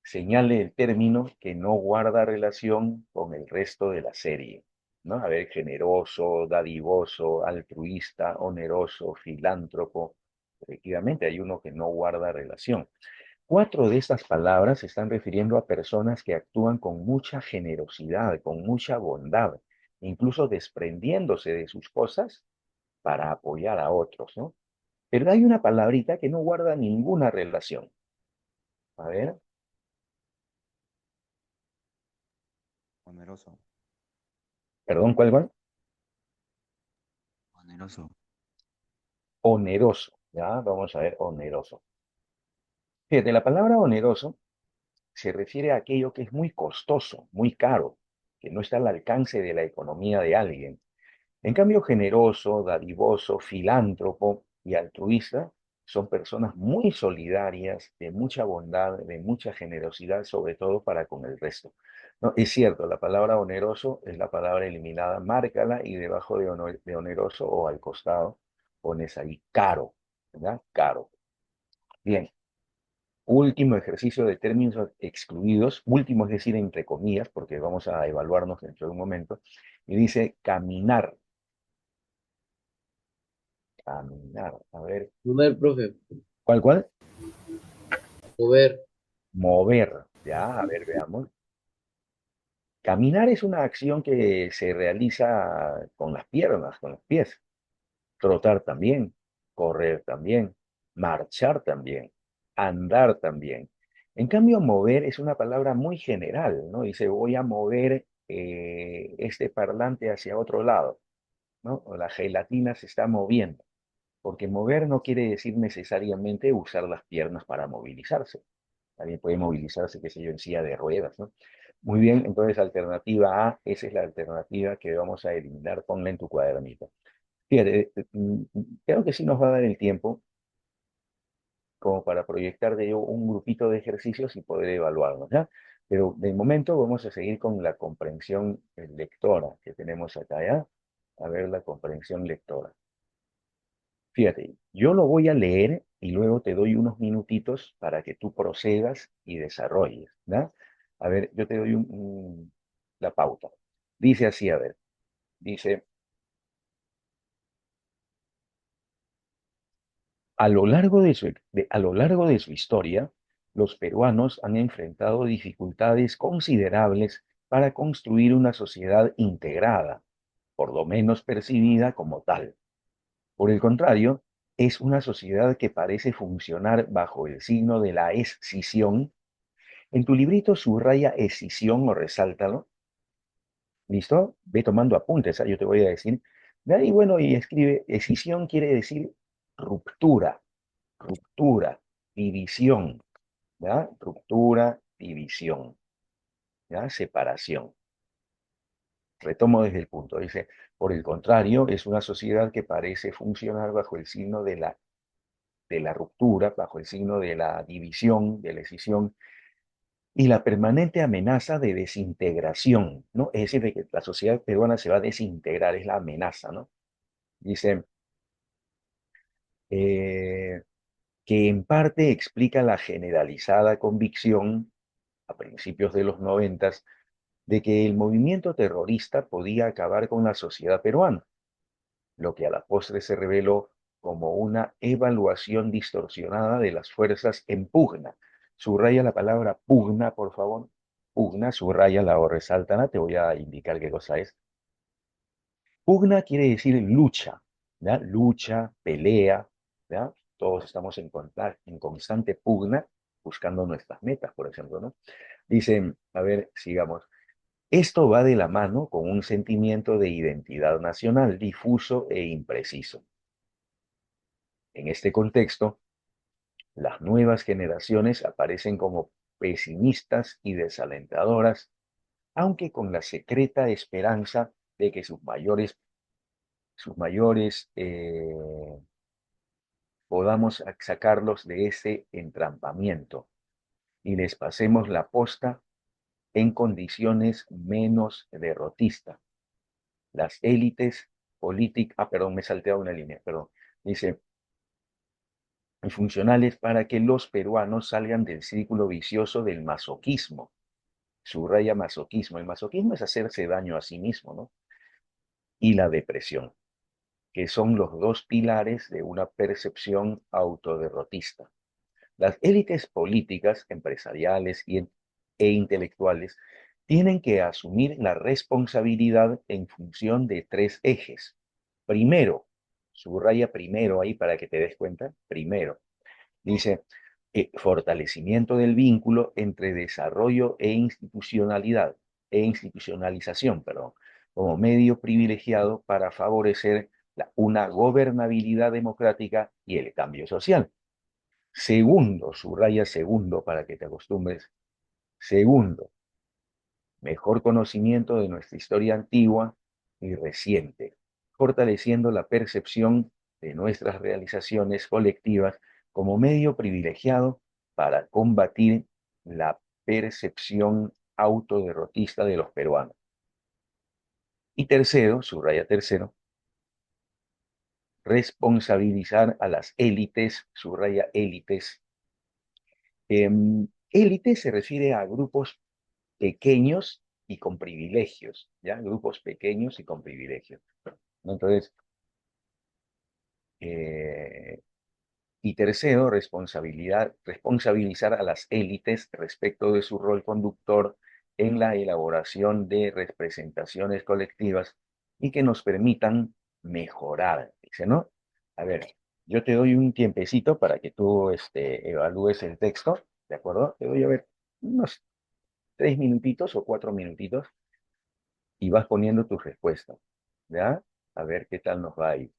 señale el término que no guarda relación con el resto de la serie, ¿no? A ver, generoso, dadivoso, altruista, oneroso, filántropo. Efectivamente, hay uno que no guarda relación. 4 de estas palabras se están refiriendo a personas que actúan con mucha generosidad, con mucha bondad, incluso desprendiéndose de sus cosas para apoyar a otros, ¿no? Pero hay una palabrita que no guarda ninguna relación. A ver, Oneroso, perdón, ¿cuál? oneroso. Oneroso, ¿ya? Vamos a ver, oneroso. Fíjate, la palabra oneroso se refiere a aquello que es muy costoso, muy caro, que no está al alcance de la economía de alguien. En cambio, generoso, dadivoso, filántropo y altruista son personas muy solidarias, de mucha bondad, de mucha generosidad, sobre todo para con el resto. No, es cierto, la palabra oneroso es la palabra eliminada, márcala y debajo de oneroso o al costado pones ahí caro, ¿verdad? Caro. Bien, último ejercicio de términos excluidos, último es decir entre comillas, porque vamos a evaluarnos dentro de un momento, y dice caminar. Caminar. A ver, Mover, profe. ¿cuál? Mover. Mover. Ya, a ver, veamos. Caminar es una acción que se realiza con las piernas, con los pies. Trotar también, correr también, marchar también, andar también. En cambio, mover es una palabra muy general, ¿no? Dice, voy a mover este parlante hacia otro lado, ¿no? O la gelatina se está moviendo, porque mover no quiere decir necesariamente usar las piernas para movilizarse. También puede movilizarse, qué sé yo, en silla de ruedas, ¿no? Muy bien, entonces alternativa A, esa es la alternativa que vamos a eliminar, ponla en tu cuadernito. Fíjate, creo que sí nos va a dar el tiempo como para proyectar de ello un grupito de ejercicios y poder evaluarlos, ¿ya? Pero de momento vamos a seguir con la comprensión lectora que tenemos acá, ¿ya? A ver la comprensión lectora. Fíjate, yo lo voy a leer y luego te doy unos minutitos para que tú procedas y desarrolles, ¿ya? A ver, yo te doy la pauta. Dice así, a ver, dice, a lo largo de su historia, los peruanos han enfrentado dificultades considerables para construir una sociedad integrada, por lo menos percibida como tal. Por el contrario, es una sociedad que parece funcionar bajo el signo de la escisión. En tu librito subraya escisión o resáltalo. ¿Listo? Ve tomando apuntes, ¿ah? Yo te voy a decir. De ahí, bueno, y escribe, escisión quiere decir ruptura, ruptura, división, ¿ya? Ruptura, división, ¿ya? Separación. Retomo desde el punto. Dice, por el contrario, es una sociedad que parece funcionar bajo el signo de la ruptura, bajo el signo de la división, de la escisión, y la permanente amenaza de desintegración, ¿no? Es decir, de que la sociedad peruana se va a desintegrar, es la amenaza, ¿no? Dice, eh, que en parte explica la generalizada convicción a principios de los 90 de que el movimiento terrorista podía acabar con la sociedad peruana, lo que a la postre se reveló como una evaluación distorsionada de las fuerzas en pugna. Subraya la palabra pugna, por favor. Pugna, subraya o resáltala, te voy a indicar qué cosa es. Pugna quiere decir lucha, ¿ya? Lucha, pelea, ¿ya? Todos estamos en constante pugna buscando nuestras metas, por ejemplo, ¿no? Dicen, a ver, sigamos. Esto va de la mano con un sentimiento de identidad nacional difuso e impreciso. En este contexto, las nuevas generaciones aparecen como pesimistas y desalentadoras, aunque con la secreta esperanza de que sus mayores podamos sacarlos de ese entrampamiento y les pasemos la posta en condiciones menos derrotistas. Las élites políticas, perdón, me he salteado una línea, perdón, dice, funcionales para que los peruanos salgan del círculo vicioso del masoquismo. Subraya masoquismo. El masoquismo es hacerse daño a sí mismo, ¿no? Y la depresión, que son los dos pilares de una percepción autoderrotista. Las élites políticas, empresariales e intelectuales tienen que asumir la responsabilidad en función de tres ejes. Primero, subraya primero ahí para que te des cuenta, primero, dice, fortalecimiento del vínculo entre desarrollo e institucionalización, perdón, como medio privilegiado para favorecer una gobernabilidad democrática y el cambio social. Segundo, subraya segundo para que te acostumbres. Segundo, mejor conocimiento de nuestra historia antigua y reciente, fortaleciendo la percepción de nuestras realizaciones colectivas como medio privilegiado para combatir la percepción autoderrotista de los peruanos. Y tercero, subraya tercero, responsabilizar a las élites, subraya élites. Élite se refiere a grupos pequeños y con privilegios, ¿ya? Grupos pequeños y con privilegios. ¿No? Entonces, y tercero, responsabilizar a las élites respecto de su rol conductor en la elaboración de representaciones colectivas y que nos permitan mejorar, dice, ¿no? A ver, yo te doy un tiempecito para que tú evalúes el texto, ¿de acuerdo? Te doy a ver unos 3 minutitos o 4 minutitos y vas poniendo tus respuestas, ¿ya? A ver qué tal nos va ahí.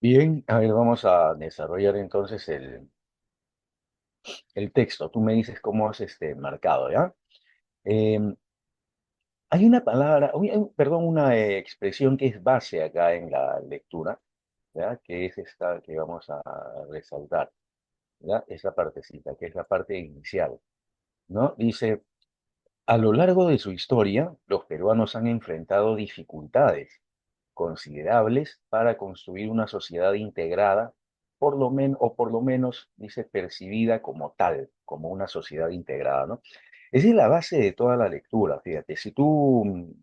Bien, a ver, vamos a desarrollar entonces el texto. Tú me dices cómo has marcado, ¿ya? Em, Hay una palabra, perdón, una expresión que es base acá en la lectura, ¿ya? Que es esta que vamos a resaltar, ¿ya? Esa partecita, que es la parte inicial, ¿no? Dice, a lo largo de su historia, los peruanos han enfrentado dificultades considerables para construir una sociedad integrada, o por lo menos, dice, percibida como tal, como una sociedad integrada, ¿no? Esa es la base de toda la lectura, fíjate. Si tú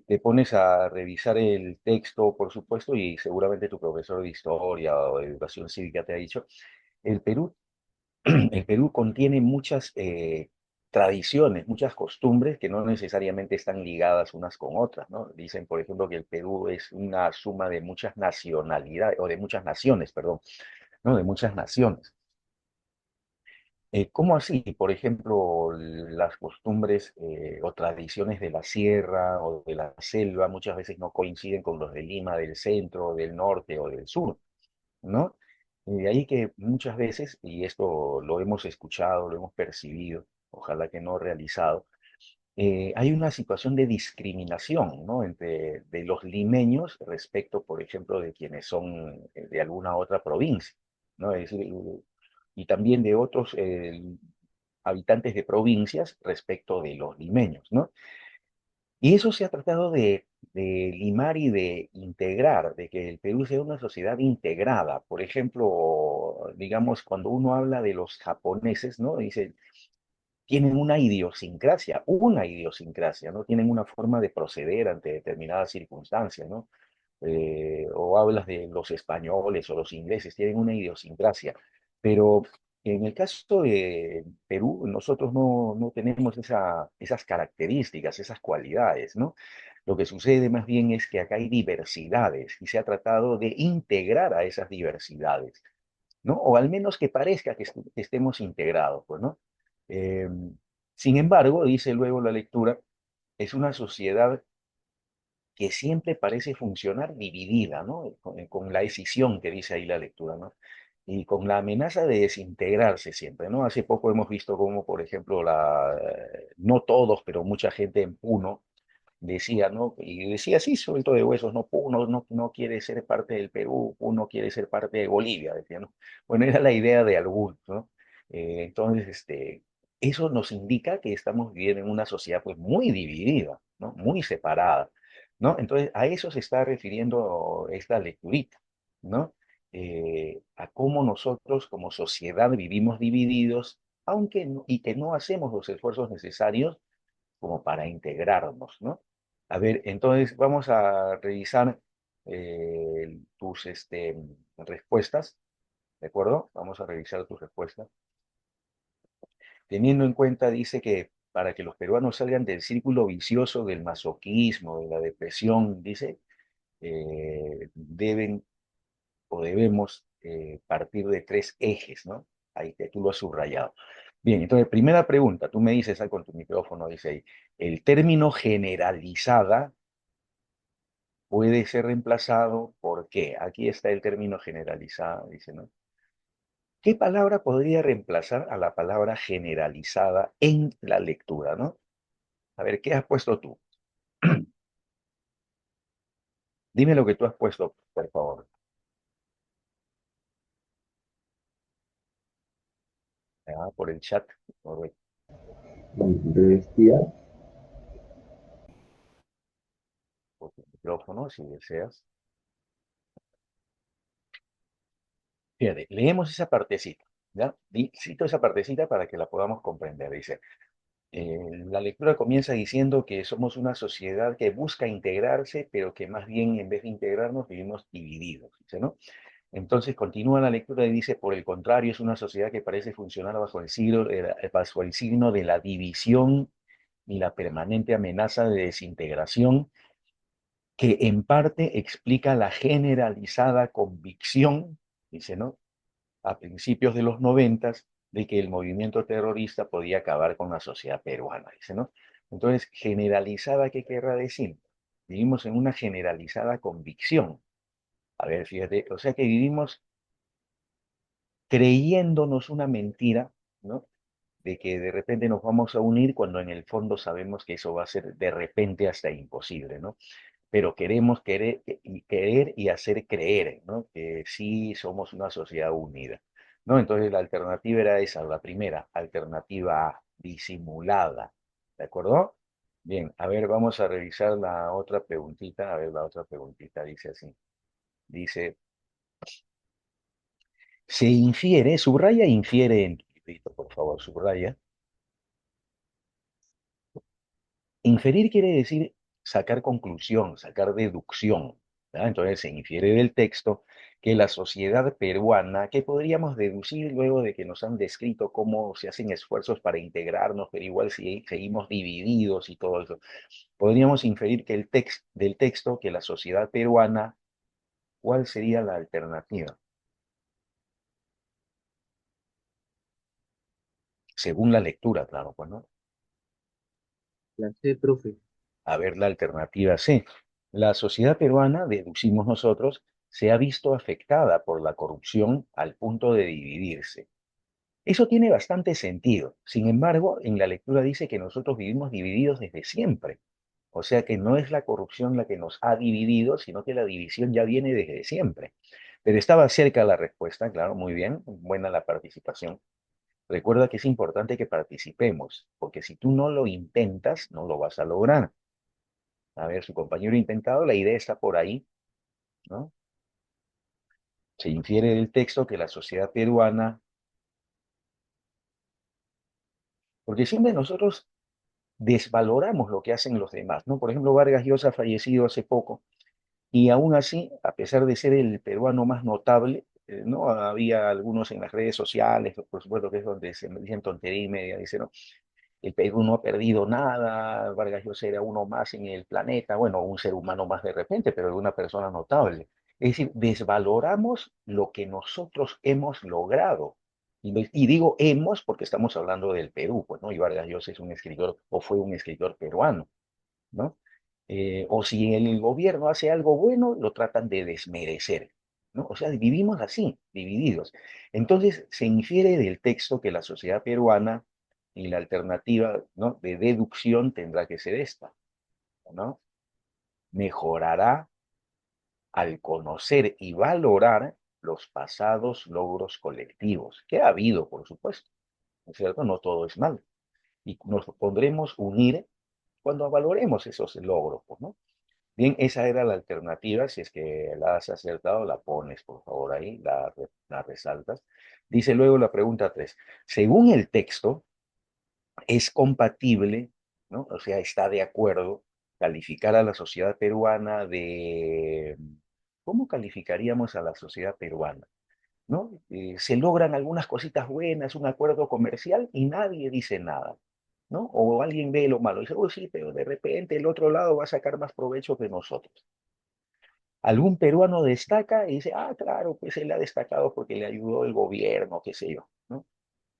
te pones a revisar el texto, por supuesto, y seguramente tu profesor de historia o de educación cívica te ha dicho, el Perú, el Perú contiene muchas tradiciones, muchas costumbres que no necesariamente están ligadas unas con otras, ¿no? Dicen, por ejemplo, que el Perú es una suma de muchas nacionalidades, o de muchas naciones, perdón, ¿no? De muchas naciones. ¿Cómo así? Por ejemplo, las costumbres o tradiciones de la sierra o de la selva muchas veces no coinciden con los de Lima, del centro, del norte o del sur, ¿no? Y de ahí que muchas veces, y esto lo hemos escuchado, lo hemos percibido, ojalá que no realizado, hay una situación de discriminación, ¿no? Entre de los limeños respecto, por ejemplo, de quienes son de alguna otra provincia, ¿no? Es decir, y también de otros habitantes de provincias respecto de los limeños, ¿no? Y eso se ha tratado de limar y de integrar, de que el Perú sea una sociedad integrada. Por ejemplo, digamos, cuando uno habla de los japoneses, ¿no? Dice, tienen una idiosincrasia, ¿no? Tienen una forma de proceder ante determinadas circunstancias, ¿no? O hablas de los españoles o los ingleses, tienen una idiosincrasia, pero en el caso de Perú, nosotros no tenemos esas características, esas cualidades, ¿no? Lo que sucede más bien es que acá hay diversidades y se ha tratado de integrar a esas diversidades, ¿no? O al menos que parezca que estemos integrados, pues, ¿no? Eh, Sin embargo, dice luego la lectura, es una sociedad que siempre parece funcionar dividida, ¿no? Con la escisión que dice ahí la lectura, ¿no? Y con la amenaza de desintegrarse siempre, ¿no? Hace poco hemos visto cómo, por ejemplo, no todos, pero mucha gente en Puno decía, ¿no? Y decía así, suelto de huesos, no, Puno no quiere ser parte del Perú, Puno quiere ser parte de Bolivia, decía, ¿no? Bueno, era la idea de algunos, ¿no? Entonces, eso nos indica que estamos viviendo en una sociedad pues muy dividida, ¿no? Muy separada, ¿no? Entonces, a eso se está refiriendo esta lecturita, ¿no? A cómo nosotros como sociedad vivimos divididos, y que no hacemos los esfuerzos necesarios como para integrarnos, ¿no? A ver, entonces vamos a revisar tus respuestas, ¿de acuerdo? Vamos a revisar tus respuestas. Teniendo en cuenta, dice que para que los peruanos salgan del círculo vicioso del masoquismo, de la depresión, dice, deben o debemos partir de tres ejes, ¿no? Ahí que tú lo has subrayado. Bien, entonces, primera pregunta, tú me dices ahí con tu micrófono, dice ahí, el término generalizada puede ser reemplazado por qué. Aquí está el término generalizada, dice, ¿no? ¿Qué palabra podría reemplazar a la palabra generalizada en la lectura, ¿no? A ver, ¿qué has puesto tú? Dime lo que tú has puesto, por favor. Ah, por el chat, por Bestia. por tu micrófono, si deseas. Fíjate, leemos esa partecita, ¿ya? Cito esa partecita para que la podamos comprender. Dice, la lectura comienza diciendo que somos una sociedad que busca integrarse, pero que más bien en vez de integrarnos vivimos divididos, dice, ¿no? Entonces continúa la lectura y dice, por el contrario, es una sociedad que parece funcionar bajo el signo de la división y la permanente amenaza de desintegración, que en parte explica la generalizada convicción, dice, ¿no? A principios de los 90 de que el movimiento terrorista podía acabar con la sociedad peruana, dice, ¿no? Entonces, generalizada, ¿qué querrá decir? Vivimos en una generalizada convicción. A ver, fíjate, o sea que vivimos creyéndonos una mentira, ¿no? De que de repente nos vamos a unir cuando en el fondo sabemos que eso va a ser de repente hasta imposible, ¿no? Pero queremos querer y hacer creer, ¿no? Que sí somos una sociedad unida, ¿no? Entonces la alternativa era esa, la primera, alternativa A, disimulada, ¿de acuerdo? Bien, a ver, vamos a revisar la otra preguntita, a ver, la otra preguntita dice así, dice, se infiere, subraya, infiere en tu librito, por favor, subraya. Inferir quiere decir sacar conclusión, sacar deducción, ¿verdad? Entonces se infiere del texto que la sociedad peruana, que podríamos deducir luego de que nos han descrito cómo se hacen esfuerzos para integrarnos, pero igual si seguimos divididos y todo eso, podríamos inferir que del texto que la sociedad peruana, ¿cuál sería la alternativa? Según la lectura, claro, pues, ¿no? La C, profe. A ver, la alternativa C. La sociedad peruana, deducimos nosotros, se ha visto afectada por la corrupción al punto de dividirse. Eso tiene bastante sentido. Sin embargo, en la lectura dice que nosotros vivimos divididos desde siempre. O sea que no es la corrupción la que nos ha dividido, sino que la división ya viene desde siempre. Pero estaba cerca la respuesta, claro, muy bien, buena la participación. Recuerda que es importante que participemos, porque si tú no lo intentas, no lo vas a lograr. A ver, su compañero intentado, la idea está por ahí, ¿no? Se infiere del texto que la sociedad peruana, porque siempre nosotros desvaloramos lo que hacen los demás, ¿no? Por ejemplo, Vargas Llosa ha fallecido hace poco y aún así, a pesar de ser el peruano más notable, ¿no? Había algunos en las redes sociales, por supuesto que es donde se me dicen tontería y media, dicen, ¿no? El Perú no ha perdido nada, Vargas Llosa era uno más en el planeta, bueno, un ser humano más de repente, pero una persona notable. Es decir, desvaloramos lo que nosotros hemos logrado. Y digo hemos porque estamos hablando del Perú, pues, ¿no? Y Vargas Llosa es un escritor o fue un escritor peruano, ¿no? O si el gobierno hace algo bueno, lo tratan de desmerecer, ¿no? O sea, vivimos así, divididos. Entonces, se infiere del texto que la sociedad peruana y la alternativa, ¿no? de deducción tendrá que ser esta, ¿no? Mejorará al conocer y valorar los pasados logros colectivos, que ha habido, por supuesto, ¿no es cierto? No todo es mal. Y nos podremos unir cuando valoremos esos logros, pues, ¿no? Bien, esa era la alternativa. Si es que la has acertado, la pones, por favor, ahí, la resaltas. Dice luego la pregunta 3. Según el texto, es compatible, ¿no? O sea, está de acuerdo calificar a la sociedad peruana de... ¿Cómo calificaríamos a la sociedad peruana? ¿No? Se logran algunas cositas buenas, un acuerdo comercial y nadie dice nada, ¿no? O alguien ve lo malo y dice, oh, sí, pero de repente el otro lado va a sacar más provecho que nosotros. Algún peruano destaca y dice, ah, claro, pues él ha destacado porque le ayudó el gobierno, qué sé yo, ¿no?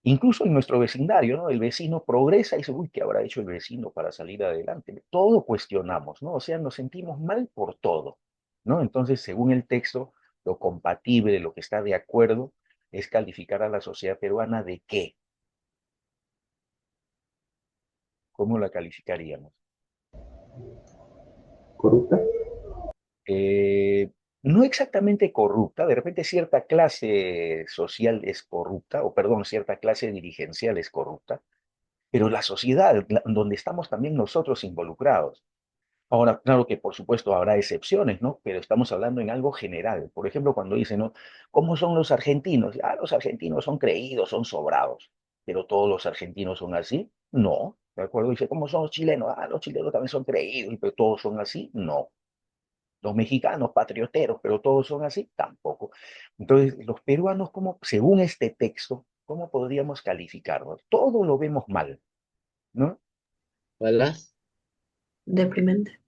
Incluso en nuestro vecindario, ¿no? El vecino progresa y dice, uy, ¿qué habrá hecho el vecino para salir adelante? Todo cuestionamos, ¿no? O sea, nos sentimos mal por todo, ¿no? Entonces, según el texto, lo compatible, lo que está de acuerdo, es calificar a la sociedad peruana de qué. ¿Cómo la calificaríamos? ¿Corrupta? Eh, no exactamente corrupta, de repente cierta clase social es corrupta, o perdón, cierta clase dirigencial es corrupta, pero la sociedad, donde estamos también nosotros involucrados. Ahora, claro que por supuesto habrá excepciones, ¿no? Pero estamos hablando en algo general. Por ejemplo, cuando dicen, ¿no? ¿Cómo son los argentinos? Ah, los argentinos son creídos, son sobrados. ¿Pero todos los argentinos son así? No. ¿De acuerdo? Dice, ¿cómo son los chilenos? Ah, los chilenos también son creídos, pero todos son así. No. Los mexicanos, patrioteros, pero todos son así, tampoco. Entonces, los peruanos, ¿cómo, según este texto, cómo podríamos calificarlos? Todo lo vemos mal, ¿no? Balas. Deprimente.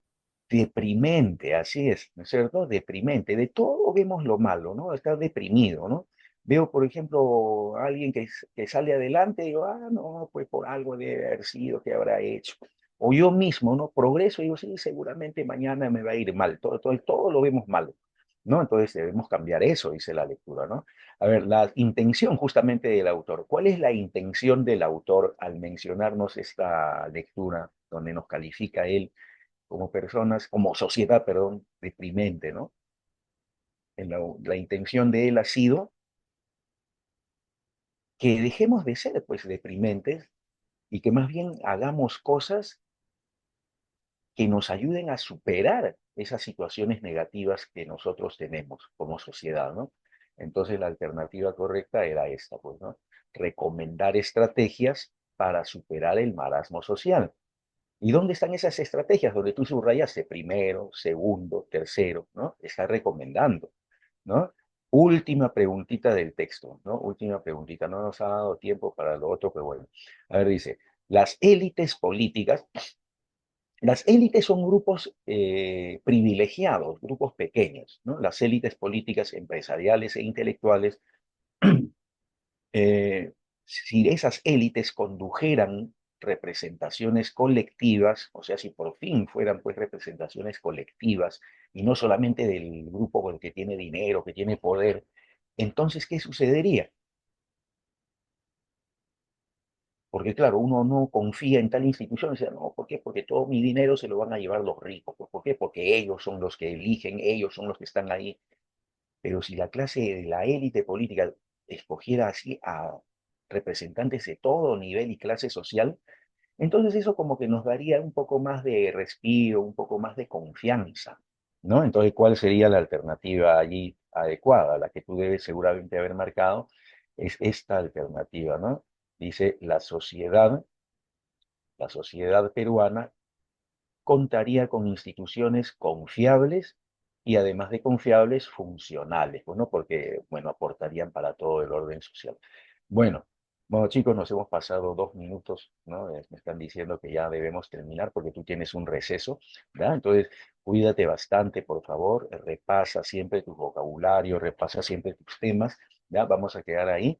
Deprimente, así es, ¿no es cierto? Deprimente, de todo vemos lo malo, ¿no? Está deprimido, ¿no? Veo, por ejemplo, a alguien que sale adelante y digo, ah, no, pues por algo debe haber sido, que habrá hecho. O yo mismo, ¿no? Progreso y digo, sí, seguramente mañana me va a ir mal, todo lo vemos malo. ¿no? Entonces debemos cambiar eso, dice la lectura, ¿no? A ver, la intención justamente del autor. ¿Cuál es la intención del autor al mencionarnos esta lectura donde nos califica él como personas, como sociedad, perdón, deprimente, ¿no? La intención de él ha sido que dejemos de ser, pues, deprimentes y que más bien hagamos cosas que nos ayuden a superar esas situaciones negativas que nosotros tenemos como sociedad, ¿no? Entonces la alternativa correcta era esta, pues, ¿no? Recomendar estrategias para superar el marasmo social. ¿Y dónde están esas estrategias? Donde tú subrayaste primero, segundo, tercero, ¿no? Está recomendando, ¿no? Última preguntita del texto, ¿no? Última preguntita. No nos ha dado tiempo para lo otro, pero bueno. A ver, dice, las élites son grupos privilegiados, grupos pequeños, ¿no? Las élites políticas, empresariales e intelectuales, si esas élites condujeran representaciones colectivas, o sea, si por fin fueran pues representaciones colectivas y no solamente del grupo que tiene dinero, que tiene poder, entonces, ¿qué sucedería? Porque claro, uno no confía en tal institución y dice, no, ¿por qué? Porque todo mi dinero se lo van a llevar los ricos. ¿Por qué? Porque ellos son los que eligen, ellos son los que están ahí. Pero si la clase de la élite política escogiera así a representantes de todo nivel y clase social, entonces eso como que nos daría un poco más de respiro, un poco más de confianza, ¿no? Entonces, ¿cuál sería la alternativa allí adecuada? La que tú debes seguramente haber marcado es esta alternativa, ¿no? Dice, la sociedad peruana contaría con instituciones confiables y además de confiables, funcionales, bueno, porque, bueno, aportarían para todo el orden social. Bueno, bueno, chicos, nos hemos pasado 2 minutos, ¿no? Me están diciendo que ya debemos terminar porque tú tienes un receso, ¿verdad? Entonces, cuídate bastante, por favor, repasa siempre tu vocabulario, repasa siempre tus temas, ¿ya? Vamos a quedar ahí,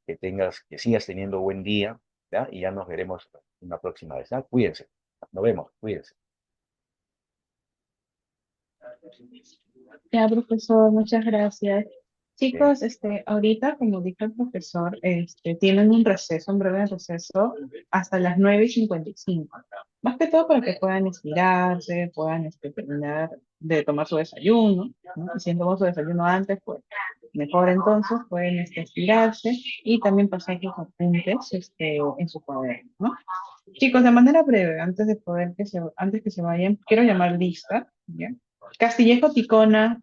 que sigas teniendo buen día, ¿ya? Y ya nos veremos una próxima vez, ¿ya? Cuídense, nos vemos, cuídense. Ya, profesor, muchas gracias. Bien. Chicos, ahorita, como dijo el profesor, tienen un receso, un breve receso, hasta las 9:55. Más que todo para que puedan estirarse, puedan terminar de tomar su desayuno, ¿no? Y si han tomado su desayuno antes, pues mejor entonces pueden estirarse y también pasar sus apuntes en su cuaderno, ¿no? Chicos, de manera breve, antes que se vayan, quiero llamar lista, ¿ya? Castillejo Ticona,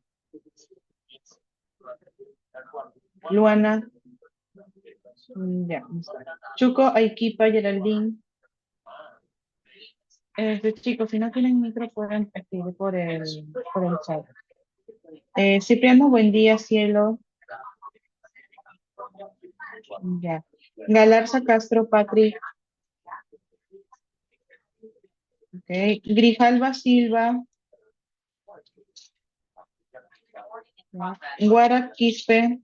Luana, ya, Chuco, Aiquipa, Geraldine. Chicos, si no tienen micro, pueden escribir por el chat. Cipriano, buen día, cielo. Ya. Galarza Castro, Patrick. Okay. Grijalva Silva. Guara Quispe.